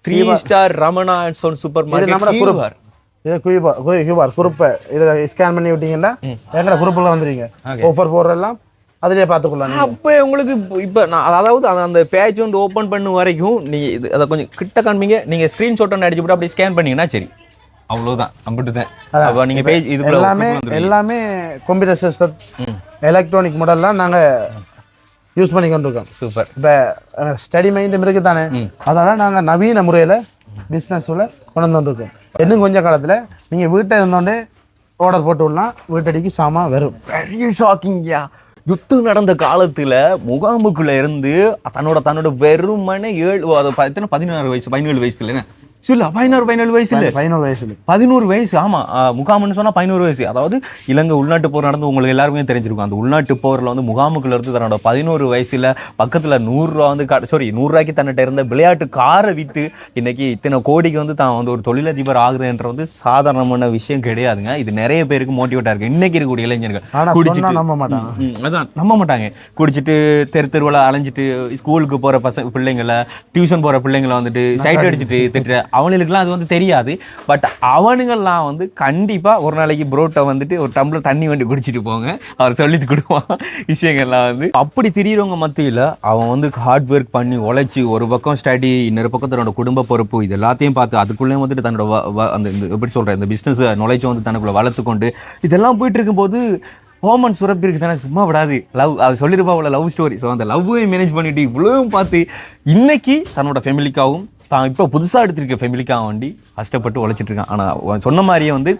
3 star Ramana son super market. இது கியூஆர் குரூப்பை இதில் ஸ்கேன் பண்ணி விட்டீங்கன்னா எங்களோட குரூப்பில் வந்துடுவீங்க. ஆஃபர் போடுறதெல்லாம் அதிலே பார்த்துக்கலாம். அப்போ உங்களுக்கு இப்போ நான் அதாவது அந்த பேஜ் வந்து ஓப்பன் பண்ண வரைக்கும் நீங்கள் இது அதை கொஞ்சம் கிட்ட காண்பீங்க. நீங்கள் ஸ்க்ரீன்ஷாட் ஒன்று அடிச்சு போட்டு அப்படி ஸ்கேன் பண்ணிங்கன்னா சரி, அவ்வளோதான். அம்பிட்டு தான். அப்போ நீங்கள் பேஜ் இது எல்லாமே கம்ப்யூட்டர் சிஸ்டம் எலக்ட்ரானிக் மாடல்லாம் நாங்கள் யூஸ் பண்ணி கொண்டிருக்கோம். சூப்பர். இப்போ ஸ்டடி மைண்டும் இருக்குது தானே, அதனால் நாங்கள் நவீன முறையில் பிஸ்னஸில் கொண்டு வந்துருக்கோம். இன்னும் கொஞ்சம் காலத்தில் நீங்கள் வீட்டை இருந்தோடனே ஆர்டர் போட்டு விடலாம், வீட்டடிக்கு சாமான் வரும். வெரி ஷாக்கிங்யா. யுத்தம் நடந்த காலத்துல முகாமுக்குள்ள இருந்து தன்னோட வெறுமனே 16 வயசு 17 வயசுல என்ன இல்ல 17 வயசு இல்ல 11 வயசு. ஆமா, முகாம்னு சொன்னா 11 வயசு. அதாவது இலங்கை உள்நாட்டு போர் நடந்து உங்களுக்கு எல்லாருமே தெரிஞ்சிருக்கும். அந்த உள்நாட்டு போர்ல வந்து முகாமுக்குள்ள இருந்து தன்னோட 11 வயசுல பக்கத்துல 100 ரூபா வந்து 100 ரூபாய்க்கு தன்னிட்ட இருந்த விளையாட்டு காரை வித்து இன்னைக்கு இத்தனை கோடிக்கு வந்து தான் வந்து ஒரு தொழிலதிபர் ஆகுதுன்ற வந்து சாதாரணமான விஷயம் கிடையாதுங்க. இது நிறைய பேருக்கு மோட்டிவேட்டா இருக்கு. இன்னைக்கு இருக்கக்கூடிய இளைஞர்கள் குடிச்சிட்டு அதான் நம்ப மாட்டாங்க. குடிச்சிட்டு தெருவில் அலைஞ்சிட்டு ஸ்கூலுக்கு போற பிள்ளைங்களை, டியூஷன் போற பிள்ளைங்களை வந்துட்டு சைட் அடிச்சுட்டு திட்டுற அவனுக்குலாம் அது வந்து தெரியாது. பட் அவனுங்கள்லாம் வந்து கண்டிப்பா ஒரு நாளைக்கு புரோட்டை வந்துட்டு ஒரு டம்ளர் தண்ணி வண்டி குடிச்சிட்டு போங்க, அவர் சொல்லிட்டு கொடுப்பான் விஷயங்கள்லாம் வந்து. அப்படி திரியிறவங்க மத்தியில் அவன் வந்து ஹார்ட் ஒர்க் பண்ணி உழைச்சி ஒரு பக்கம் ஸ்டடி, இன்னொரு பக்கம் தன்னோட குடும்ப பொறுப்பு, இது எல்லாத்தையும் பார்த்து அதுக்குள்ளேயும் வந்துட்டு தன்னோட அந்த எப்படி சொல்கிறேன் இந்த பிஸ்னஸ் நாலேஜை வந்து தனக்குள்ள வளர்த்து கொண்டு இதெல்லாம் போயிட்டு இருக்கும்போது ஹோமன் சுரப்பி இருக்கு தானே, சும்மா விடாது. லவ் அது சொல்லியிருப்பா அவ்வளோ லவ் ஸ்டோரி. ஸோ அந்த லவ்வையும் மேனேஜ் பண்ணிட்டு இவ்வளவும் பார்த்து இன்னைக்கு தன்னோட ஃபேமிலிக்காகவும் தான் இப்போ புதுசாக எடுத்திருக்க ஃபேமிலிக்காக வேண்டி கஷ்டப்பட்டு உழைச்சிட்டு இருக்கான். ஆனால் சொன்ன மாதிரியே வந்து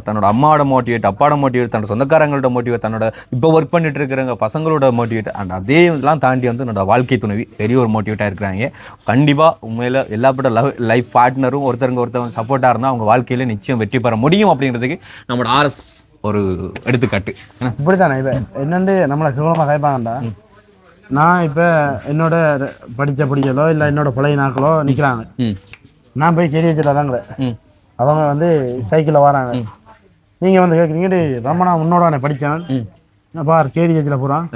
தன்னோட அம்மாவோட மோட்டிவேட், அப்பாவோட மோட்டிவேட், தன்னோட சொந்தக்காரங்களோட மோட்டிவேட், தன்னோட இப்போ ஒர்க் பண்ணிட்டு இருக்கிறவங்க பசங்களோட மோட்டிவேட், அண்ட் அதே இதெல்லாம் தாண்டி வந்து என்னோட வாழ்க்கை துணைவி பெரிய ஒரு மோட்டிவேட்டாக இருக்கிறாங்க. கண்டிப்பாக உண்மையில் எல்லாப்பட்ட லைஃப் பார்ட்னரும் ஒருத்தவங்க சப்போர்ட்டாக இருந்தால் அவங்க வாழ்க்கையில் நிச்சயம் வெற்றி பெற முடியும் அப்படிங்கிறதுக்கு நம்மளோட ஆர்எஸ் ஒரு எடுத்துக்காட்டு. இப்படி தானே இப்போ என்னென்னு நம்மளை சுகமாக கேட்பாங்கண்டா. நான் இப்போ என்னோட படிக்கலோ இல்லை என்னோட பழைய நாக்களோ நிற்கிறாங்க, நான் போய் கேள்வி வச்சுட்டு வராங்களே, அவங்க வந்து சைக்கிளில் வராங்க, நீங்கள் வந்து கேட்குறீங்க ரமணா உன்னோட படித்தான் பார் கேடி வச்சுல போகிறான்,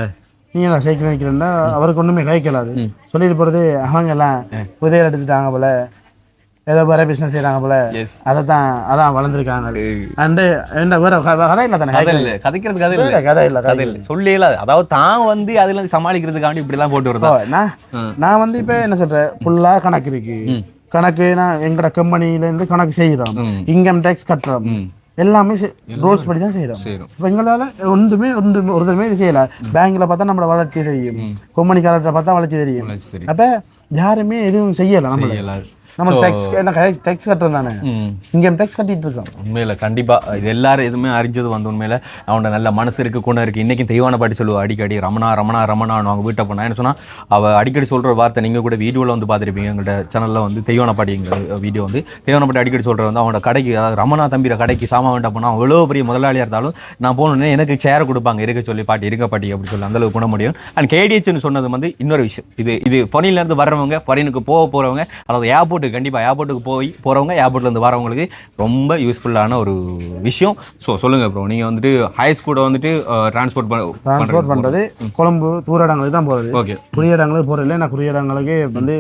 நீங்கள் நான் சைக்கிள் நிற்கிறேன்னா அவருக்கு ஒன்றுமே கைக்கலாது சொல்லிட்டு போகிறது. அவங்க எல்லாம் புதையல் எடுத்துட்டாங்க போல, ஏதோ வேற பிசினஸ் செய்யறாங்க போல, அதான் வளர்ந்துருக்காங்க. அண்டு என்ன வேற கதை இல்லை தானே, கதை இல்லை சொல்லல. அதாவது தான் வந்து அதுல சமாளிக்கிறதுக்காண்டி இப்படி எல்லாம் போட்டு வருதா. நான் வந்து இப்ப என்ன சொல்றேன், ஃபுல்லா கணக்கு இருக்கு. கணக்கு நான் எங்கட கம்பெனில இருந்து கணக்கு செய்யறோம், இன்கம் டேக்ஸ் கட்டுறோம், எல்லாமே ரூல்ஸ் படி தான் செய்யறோம். இப்போ எங்களால ஒருத்தருமே இது செய்யல. பேங்க்ல பார்த்தா நம்மளோட வளர்ச்சி தெரியும், கம்பெனிக்காரர்கிட்ட பார்த்தா வளர்ச்சி தெரியும். அப்ப யாருமே எதுவும் செய்யல. நம்ம டேக்ஸ் கட்டுறது தானே, இங்கே டேக்ஸ் கட்டிட்டு இருக்கோம். உண்மையில கண்டிப்பா இது எல்லாரும் எதுவுமே அறிஞ்சது வந்து உண்மையில அவனோட நல்ல மனசு இருக்கு, குணம் இருக்கு. இன்னைக்கு தெய்வான பாட்டி சொல்லுவா அடிக்கடி, ரமணா ரமணா ரமணான்னு அவங்க வீட்டை போனா என்ன சொன்னா அவ அடிக்கடி சொல்ற வார்த்தை, நீங்க கூட வீடியோல வந்து பார்த்துருப்பீங்க எங்கள்கிட்ட சேனல்ல வந்து தெய்வான பாட்டி எங்க வீடியோ வந்து தெய்வான பாட்டி அடிக்கடி சொல்ற வந்து அவனோட கடைக்கு, அதாவது ரமணா தம்பிர கடைக்கு சாமான் வேண்டாம் போனா எவ்வளோ பெரிய முதலாளியா இருந்தாலும் நான் போனோடனே எனக்கு சேர் கொடுப்பாங்க, இருக்க சொல்லி பாட்டி இருக்க பாட்டி அப்படி சொல்லி அந்த அளவுக்கு பண்ண முடியும். அண்ட் கேடிஹெச்னு சொன்னது வந்து இன்னொரு விஷயம். இது ஃபாரின்ல இருந்து வர்றவங்க, ஃபாரினுக்கு போறவங்க, அதாவது ஏர்போர்ட்டுக்கு கண்டிப்பா ஏர்போர்ட்டுக்கு போறவங்க, ஏர்போர்ட்ல இருந்து வரவங்களுக்கு ரொம்ப யூஸ்ஃபுல்லான ஒரு விஷயம். ஸோ சொல்லுங்க ப்ரோ, நீங்க வந்துட்டு ஹை ஸ்கூட வந்துட்டு டிரான்ஸ்போர்ட் பண்றது கொழும்பு தூர இடங்களுக்கு தான் போறது. ஓகே, குறுகிய இடங்களுக்கு போறது. நான் குறுகிய இடங்களுக்கு வந்து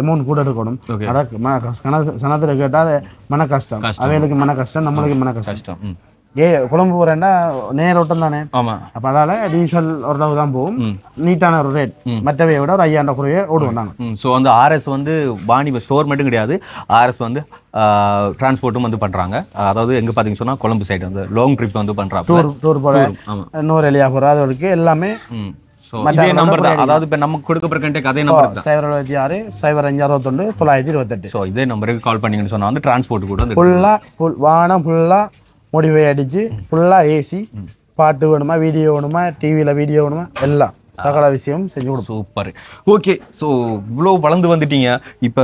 அமௌண்ட் கூட எடுக்கணும். சனத்துல கேட்டால் மன கஷ்டம், அவைகளுக்கு மன கஷ்டம், நம்மளுக்கு மன கஷ்டம். கொழும்பு போறேன்னா நேரோட்டம் தானே. ஆமா. அப்ப அதால டீசல் ஓரளவு தான் போகும், நீட்டான ஒரு ரேட், மற்றவையை விட ஒரு 5000 குறைய ஓடுவாங்க. ஸோ வந்து ஆர்எஸ் வந்து பாணி ஸ்டோர் மட்டும் கிடையாது, ஆர்எஸ் வந்து டிரான்ஸ்போர்ட்டும் வந்து பண்றாங்க. அதாவது எங்க பாத்தீங்கன்னு சொன்னா கொழும்பு சைடு வந்து லாங் ட்ரிப் வந்து பண்றாங்க, டூர் போற, இன்னொரு எலியா போற, அதோடக்கு எல்லாமே இதே நம்பர் தான். அதாவது இப்ப நமக்கு கொடுக்கப்படுற கண்டெக்ட் அதே நம்பர் தான், 076 0561 928. ஸோ இதே நம்பருக்கு கால் பண்ணீங்கன்னு சொன்னா வந்து டிரான்ஸ்போர்ட் கூட ஃபுல்லா வானம் ஃபுல்லா மோடிஃபை அடிச்சு ஃபுல்லாக ஏசி, பாட்டு வேணுமா, வீடியோ வேணுமா, டிவியில் வீடியோ வேணுமா, எல்லாம் சகல விஷயம் செஞ்சு கொடுப்போம். சூப்பர். ஓகே, ஸோ இவ்வளோ வளர்ந்து வந்துட்டீங்க. இப்போ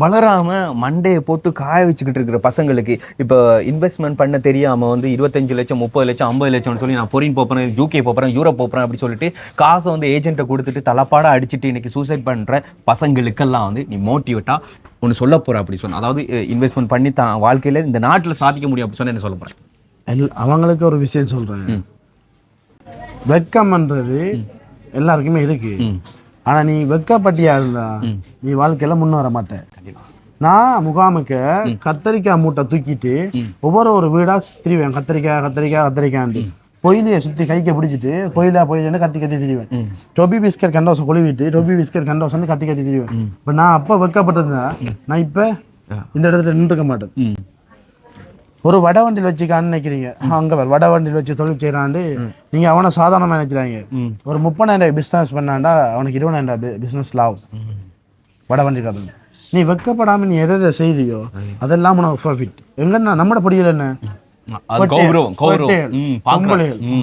வளராமல் மண்டையை போட்டு காய வச்சுக்கிட்டு இருக்கிற பசங்களுக்கு இப்போ இன்வெஸ்ட்மெண்ட் பண்ண தெரியாமல் வந்து 25 லட்சம் 30 லட்சம் 50 லட்சம்னு சொல்லி நான் ஃபாரின் போகிறேன், யூகே போகிறேன், யூரோப் போகிறேன் அப்படி சொல்லிட்டு காசை வந்து ஏஜென்ட்டை கொடுத்துட்டு தலைப்பாடாக அடிச்சுட்டு இன்னைக்கு சூசைட் பண்ணுற பசங்களுக்கெல்லாம் வந்து நீ மோட்டிவேட்டாக ஒன்று சொல்ல போகிற அப்படி சொன்ன, அதாவது இன்வெஸ்ட்மெண்ட் பண்ணி தான் வாழ்க்கையில் இந்த நாட்டில் சாதிக்க முடியும் அப்படி சொன்ன என்ன சொல்ல போகிறேன்? அவங்களுக்கு ஒரு விஷயம் சொல்கிறேன், வெட்கம்ன்றது எல்லாருக்குமே இருக்கு. ஆனா நீ வெட்கப்பட்டியா இருந்தா நீ வாழ்க்கையில முன்ன வர மாட்டேன். நான் முகாமுக்கு கத்தரிக்காய் மூட்டை தூக்கிட்டு ஒவ்வொரு வீடா திரிவேன், கத்தரிக்காய் கத்தரிக்காய் கத்தரிக்காய் கோயிலையை சுற்றி கைக்க பிடிச்சிட்டு கோயிலாக போய் கத்தி திரிவேன். டொபி பிஸ்கட் கண்டோசம் கொழுவிட்டு டொபி பிஸ்கட் கண்டோசம் கத்தி திரிவேன். இப்போ நான் அப்போ வெட்கப்பட்டிருந்தேன், நான் இப்போ இந்த இடத்துல நின்றுக்க மாட்டேன். ஒரு வட வண்டியில் வச்சுக்கான்னு நினைக்கிறீங்க அங்கே வட வண்டியில் வச்சு தொழில் செய்கிறாண்டு நீங்கள் அவனை சாதாரணமாக நினைக்கிறாங்க ஒரு 30,000 பிஸ்னஸ் பண்ணாண்டா அவனுக்கு 20,000 பிஸ்னஸ் லாபம் வட வண்டிக்காரன். நீ வெக்கப்படாமல் நீ எதை செய்தியோ அதெல்லாம் உனக்கு ப்ராஃபிட். எங்கன்னா நம்மட பொடியில் என்ன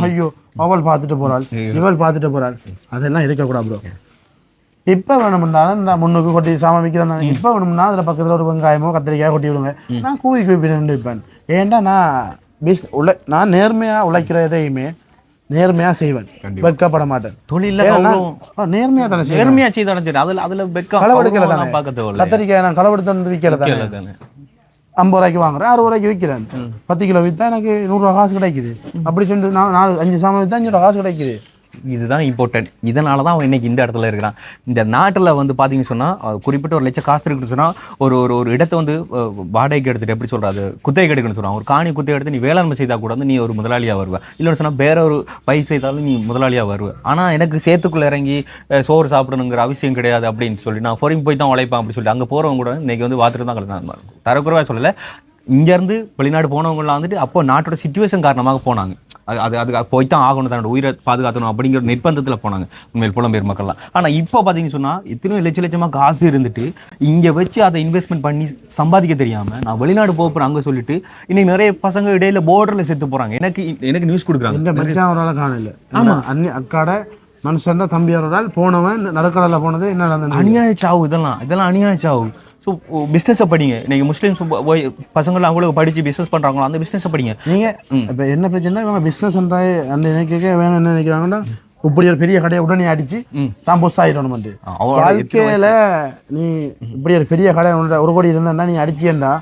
ஐயோ அவள் பார்த்துட்டு போறாள் இவள் பார்த்துட்டு போறாள் அதெல்லாம் இருக்கக்கூடாது ப்ரோ. இப்போ வேணும்னாலும் நான் முன்னுக்கு கொட்டி சாமான் விற்கிறேன். இப்போ வேணும்னா அதில் பக்கத்தில் ஒரு வெங்காயமோ கத்திரிக்காயோ கொட்டி விடுங்க. நான் கூவி நின்றுப்பேன். ஏன்டா நான் நேர்மையாக உழைக்கிற எதையுமே நேர்மையாக செய்வேன், வெட்கப்பட மாட்டேன். தொழில நேர்மையாக தானே நேர்மையாக செய்து அதில் களவெடுக்கல தானே. கத்திரிக்காய் நான் களவெடுத்து வந்து விற்கிறேன் 50 ரூபாய்க்கு வாங்குறேன், 60 ரூபாய்க்கு விற்கிறேன். 10 கிலோ விற்றா எனக்கு 100 ரூபா காசு கிடைக்குது. அப்படி சொல்லிட்டு நான் 5 சாமான் விற்றா 5 ரூபா காசு கிடைக்குது. இதுதான் இம்பார்ட்டன்ட். இதனால தான் அவன் இன்னைக்கு இந்த இடத்துல இருக்கிறான். இந்த நாட்டில் வந்து பார்த்தீங்கன்னு சொன்னால் குறிப்பிட்ட ஒரு லட்சம் காசு இருக்குன்னு சொன்னால் ஒரு இடத்தை வந்து வாடகைக்கு எடுத்துகிட்டு எப்படி சொல்கிறது குத்தகைக்கு எடுக்கணும்னு சொல்கிறான். ஒரு காணி குத்தகை எடுத்து நீ வேளாண்மை செய்தால் கூட வந்து நீ ஒரு முதலாளியாக வருவேன். இல்லைன்னு சொன்னால் வேற ஒரு பயிர் செய்தாலும் நீ முதலாளியாக வருவேன். ஆனால் எனக்கு சேத்துக்குள்ளே இறங்கி சோறு சாப்பிடணுங்கிற அவசியம் கிடையாது அப்படின்னு சொல்லி நான் ஃபாரின் போய் தான் உழைப்பேன் அப்படின்னு சொல்லிட்டு அங்கே போகிறவங்க கூட இன்றைக்கி வந்து வாத்துட்டு தான் கலந்தாங்க. தரக்குறைவாக சொல்லலை, இங்கேருந்து வெளிநாடு போனவங்களாம் வந்துட்டு அப்போ நாட்டோட சிச்சுவேஷன் காரணமாக போனாங்க. அது போய்தான் ஆகணும், தன்னோட உயிரை பாதுகாக்கணும் அப்படிங்கிற நிர்பந்தத்தில் போனாங்க உண்மையில் புலம்பெயர் மக்கள்லாம். ஆனால் இப்போ பார்த்தீங்கன்னு சொன்னால் இத்தனை லட்சமாக காசு இருந்துட்டு இங்கே வச்சு அதை இன்வெஸ்ட்மெண்ட் பண்ணி சம்பாதிக்க தெரியாமல் நான் வெளிநாடு போகிறேன் அங்கே சொல்லிட்டு இன்னைக்கு நிறைய பசங்க இடையில போர்டரில் செத்து போகிறாங்க. எனக்கு நியூஸ் கொடுக்குறாங்க. இந்த மச்சான் ஒரு ஆள் காணல. ஆமாம், அக்காட மனுஷன் தம்பியாரோட போனவன் நடுக்கடலில் போனது என்ன அநியாய சாவு. இதெல்லாம் அநியாய சாவு. ஸோ பிஸ்னஸை படிங்க. இன்னைக்கு முஸ்லீம்ஸ் பசங்களாம் அவங்களுக்கு படித்து பிஸ்னஸ் பண்ணுறாங்களோ அந்த பிஸ்னஸை படிங்க. நீங்கள் இப்போ என்ன பிரச்சனை இவங்க பிஸ்னஸ் அந்த நினைக்க வேணும் என்ன நினைக்கிறாங்கன்னா இப்படி ஒரு பெரிய கடையை உடனே அடிச்சு தான் பொஸ் ஆகிடணும்ட்டு. வாழ்க்கையில் நீ இப்படி ஒரு பெரிய கடை 1 கோடி இருந்தா நீ அடிச்சேன்டா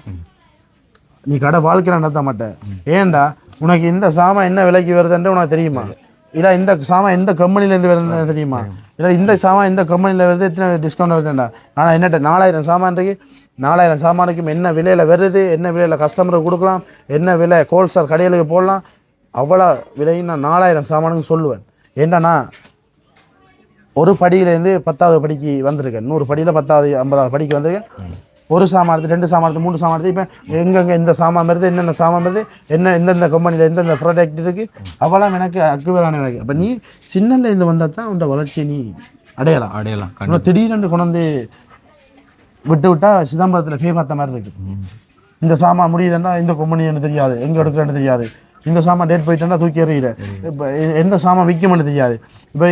நீ கடை வாழ்க்கையில் நடத்த மாட்டேன். ஏன்டா உனக்கு இந்த சாமான் என்ன விலைக்கு வருதுன்ட்டு உனக்கு தெரியுமா? இல்லை இந்த சாமான் எந்த கம்பெனிலேருந்து வருதுன்னு தெரியுமா? இல்லை இந்த சாமான் இந்த கம்பெனியில் வருது எத்தனை டிஸ்கவுண்ட் வருதுண்டா? ஆனால் என்னட்ட 4000 சாமான்க்கு 4000 சாமானுக்கும் என்ன விலையில் வருது, என்ன விலையில் கஸ்டமருக்கு கொடுக்கலாம், என்ன விலை கோல்சார் கடைகளுக்கு போடலாம், அவ்வளோ விலையும் நான் 4000 சாமானுக்கு சொல்லுவேன். ஏன்னா ஒரு படியிலேருந்து 10வது படிக்கு வந்திருக்கேன். 100 படியில் 10வது 50வது படிக்கு வந்திருக்கேன். ஒரு சாமான் எடுத்து 2 சாமான் எடுத்து 3 சாமான் எடுத்து இப்போ எங்கெங்கே இந்த சாமான் வருது, என்னென்ன சாமான் வருது, எந்தெந்த கம்பெனியில் எந்தெந்த ப்ராடக்ட் இருக்குது, அவெல்லாம் எனக்கு அக்குவரான வேலை. அப்போ நீ சின்னல இருந்து வந்தால் தான் உன்னோட வளர்ச்சி நீ அடையலாம். திடீரென்று கொண்டு வந்து விட்டா சிதம்பரத்தில் ஃபே பார்த்த மாதிரி இருக்குது. இந்த சாமான் முடியுதுன்னா இந்த கம்பெனி எனக்கு தெரியாது, எங்கே எடுக்கிறேன்னு தெரியாது, இந்த சாமான் டேட் போயிட்டா தூக்கி எறிகிற, இப்போ எந்த சாமான் விற்கும்னு தெரியாது, இப்போ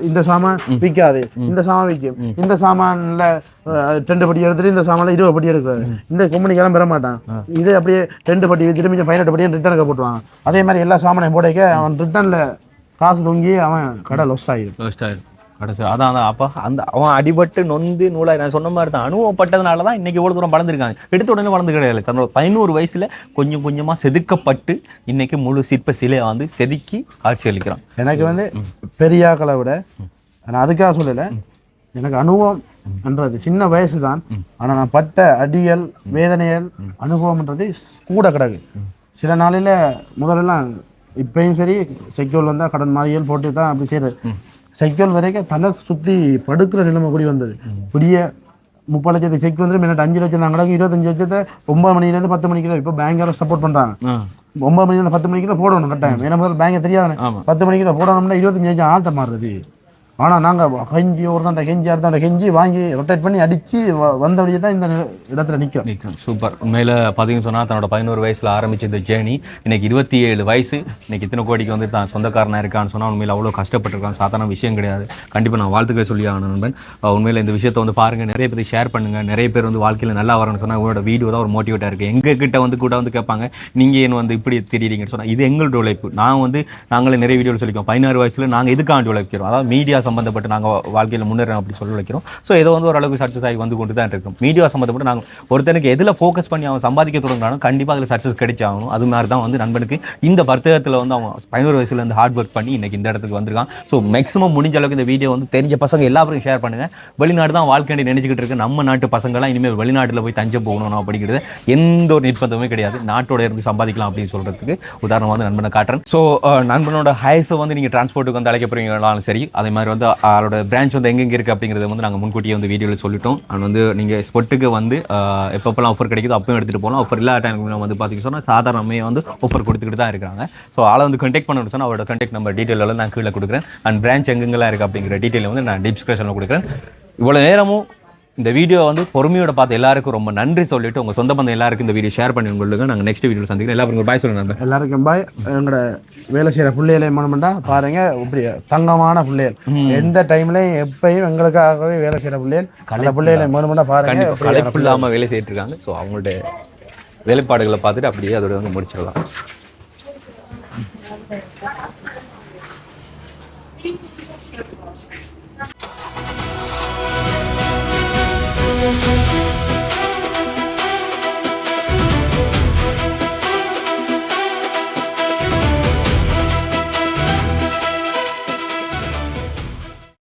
இந்த சாமான் விற்காது, இந்த சாமான் விற்கும், இந்த சாமானில் 2 படி எடுத்துட்டு இந்த சாமான்ல 20 படி எடுக்கிறாரு, இந்த கம்பெனிக்கெல்லாம் பெற மாட்டான். இதே அப்படியே 2 படி திரும்பி 18 படியும் ரிட்டர்னுக்கு போட்டுவாங்க. அதே மாதிரி எல்லா சாமானையும் போடைக்க அவன் ரிட்டர்னில் காசு தொங்கி அவன் கடை லொஸ்ட் ஆகிடும். கடைசி அதான் அப்போ அவன் அடிபட்டு நொந்து நூலாக நான் சொன்ன மாதிரி தான் அனுபவப்பட்டதுனால தான் இன்றைக்கி எவ்வளோ தூரம் வளர்ந்துருக்காங்க. எடுத்த உடனே வளர்ந்து கிடையாது. தன்னோட 11 வயசில் கொஞ்சம் கொஞ்சமாக செதுக்கப்பட்டு இன்றைக்கி முழு சிற்ப சிலையை வந்து செதுக்கி காட்சி அளிக்கிறான். எனக்கு வந்து பெரியாக்களை விட நான் அதுக்காக சொல்லலை, எனக்கு அனுபவம் என்றது சின்ன வயசு தான். ஆனால் நான் பட்ட அடியல் வேதனையல் அனுபவம்ன்றது கூட கிடக்கு. சில நாளில் முதலெல்லாம் இப்பயும் சரி செக்யூல் வந்தால் கடன் மாதிரியல் போட்டு தான் அப்படி செய்கிறது. செக்யூல் வரைக்கும் தலை சுற்றி படுக்கிற நிலைமை கூடி வந்தது. இப்படியே 30 லட்சத்துக்கு செக் வந்துட்டு மினிட் 5 லட்சம் தான் கிடக்கு. 25 லட்சத்தை 9 மணிலேருந்து 10 மணிக்குள்ள இப்போ பேங்கார சப்போர்ட் பண்ணுறாங்க. 9 மணிலேருந்து 10 மணிக்குள்ள போடணும் கட்டாயம். ஏன்னா முதல்ல பேங்கை தெரியாது. 10 மணிக்குள்ள போடணும்னா 25 லட்சம் ஆட்ட மாறுறது. ஆனால் நாங்கள் கெஞ்சி ஒரு தாண்ட கெஞ்சி அடுத்தாண்ட கெஞ்சி வாங்கி ரொட்டேட் பண்ணி அடித்து வந்தபடியே தான் இந்த இடத்துல நிற்கிறோம். சூப்பர். உண்மையில் பார்த்தீங்கன்னு சொன்னால் தன்னோட 11 வயசில் ஆரம்பிச்ச இந்த ஜேர்னி இன்னைக்கு 27 வயசு, இன்னைக்கு இத்தனை கோடிக்கு வந்து தான் சொந்தக்காரனாக இருக்கான்னு சொன்னால் உண்மையில் அவ்வளோ கஷ்டப்பட்டிருக்கான். சாதாரண விஷயம் கிடையாது. கண்டிப்பாக நான் வாழ்த்துக்கள் சொல்லி ஆகணும் நண்பன். உண்மையில் இந்த விஷயத்தை வந்து பாருங்கள், நிறைய பேர் ஷேர் பண்ணுங்கள். நிறைய பேர் வந்து வாழ்க்கையில் நல்லா வரணும்னு சொன்னால் உங்களோட வீடியோ தான் ஒரு மோட்டிவேட்டாக இருக்குது. எங்ககிட்ட வந்து கூட வந்து கேட்பாங்க, நீங்கள் ஏன் வந்து இப்படி தெரியுறீங்கன்னு சொன்னால் இது எங்களோட உழைப்பு. நாங்களே நிறைய வீடியோவில் சொல்லிக்கோம். 16 வயசில் நாங்கள் இதுக்காண்டி உழைக்கிறோம். அதாவது மீடியா சம்மந்தப்பட்டு நாங்கள் வாழ்க்கையில் முன்னேறோம் அப்படி சொல்லி வைக்கிறோம். ஸோ ஏதோ வந்து ஓரளவுக்கு சக்ஸஸ் ஆகி வந்து கொண்டு தான் இருக்கும். மீடியா சம்மந்தப்பட்டு நாங்கள் ஒருத்தனுக்கு எதில் ஃபோக்கஸ் பண்ணி அவன் சம்பாதிக்க தொடங்கினாலும் கண்டிப்பாக அதில் சக்ஸஸ் கிடைச்சாகணும். அது மாதிரி தான் வந்து நண்பனுக்கு இந்த வர்த்தகத்தில் வந்து அவன் 11 வயசுல இருந்து ஹார்ட் ஒர்க் பண்ணி இன்னைக்கு இந்த இடத்துக்கு வந்திருக்கான். ஸோ மேக்ஸிமம் முடிஞ்ச அளவுக்கு இந்த வீடியோ வந்து தெரிஞ்ச பசங்க எல்லாருக்கும் ஷேர் பண்ணுங்கள். வெளிநாடு தான் வாழ்க்கை நினைச்சிக்கிட்டு இருக்கு. நம்ம நாட்டு பசங்களாம் இனிமேல் வெளிநாட்டில் போய் தஞ்சம் போகணும் அப்படிங்கிறது எந்த ஒரு நிர்பந்தமே கிடையாது. நாட்டோட இருந்து சம்பாதிக்கலாம் அப்படின்னு சொல்கிறதுக்கு உதாரணம் வந்து நண்பனை காட்டுறேன். ஸோ நண்பனோட ஹைஸை வந்து நீங்கள் டிரான்ஸ்போர்ட்டுக்கு வந்து அழைக்க போகிறீங்கனாலும் சரி, அதே மாதிரி வந்து அதோட பிரான்ச் வந்து எங்கெங்கே இருக்குது அப்படிங்கிறத வந்து நாங்கள் முன்கூட்டியே வந்து வீடியோவில் சொல்லிட்டோம். அண்ட் வந்து நீங்கள் ஸ்பொட்டுக்கு வந்து எப்பப்பெல்லாம் ஆஃபர் கிடைக்குதோ அப்பவும் எடுத்துகிட்டு போகலாம். ஆஃபர் இல்லாத டைம் வந்து பார்த்தீங்கன்னா சொன்னால் சாதாரணமே வந்து ஆஃபர் கொடுத்துக்கிட்டு தான் இருக்காங்க. ஸோ ஆளை வந்து கான்டாக்ட் பண்ணணும்னு சொன்னால் அவரோட கான்டாக்ட் நம்பர் டீட்டெயில் நான் கீழே கொடுக்குறேன். அண்ட் பிரான்ச் எங்கெங்கெல்லாம் இருக்குது அப்படிங்கிற டீட்டெயில் வந்து நான் டிஸ்கிரிப்ஷனில் கொடுக்குறேன். இவ்வளோ நேரமும் இந்த வீடியோ வந்து பொறுமையோட பார்த்து எல்லாருக்கும் ரொம்ப நன்றி சொல்லிட்டு உங்கள் சொந்த பந்தம் எல்லாருக்கும் இந்த வீடியோ ஷேர் பண்ணி உங்களுக்கு நாங்கள் நெக்ஸ்ட் வீடியோ சந்திக்கிறோம். எல்லாருக்கும் பாய் சொல்லுங்க. எல்லாருக்கும் பாய். எங்களோட வேலை செய்கிற பிள்ளைகளை மனமெண்டா பாருங்க, இப்படி தங்கமான பிள்ளைகள் எந்த டைம்லையும் எப்பயும் எங்களுக்காகவே வேலை செய்கிற பிள்ளைகள் அந்த பிள்ளைகளை மனமெண்டா பாருங்க, களைப்பு இல்லாமல் வேலை செய்துட்டு இருக்காங்க. ஸோ அவங்களுடைய வேலைப்பாடுகளை பார்த்துட்டு அப்படியே அதோட வந்து முடிச்சிடலாம்.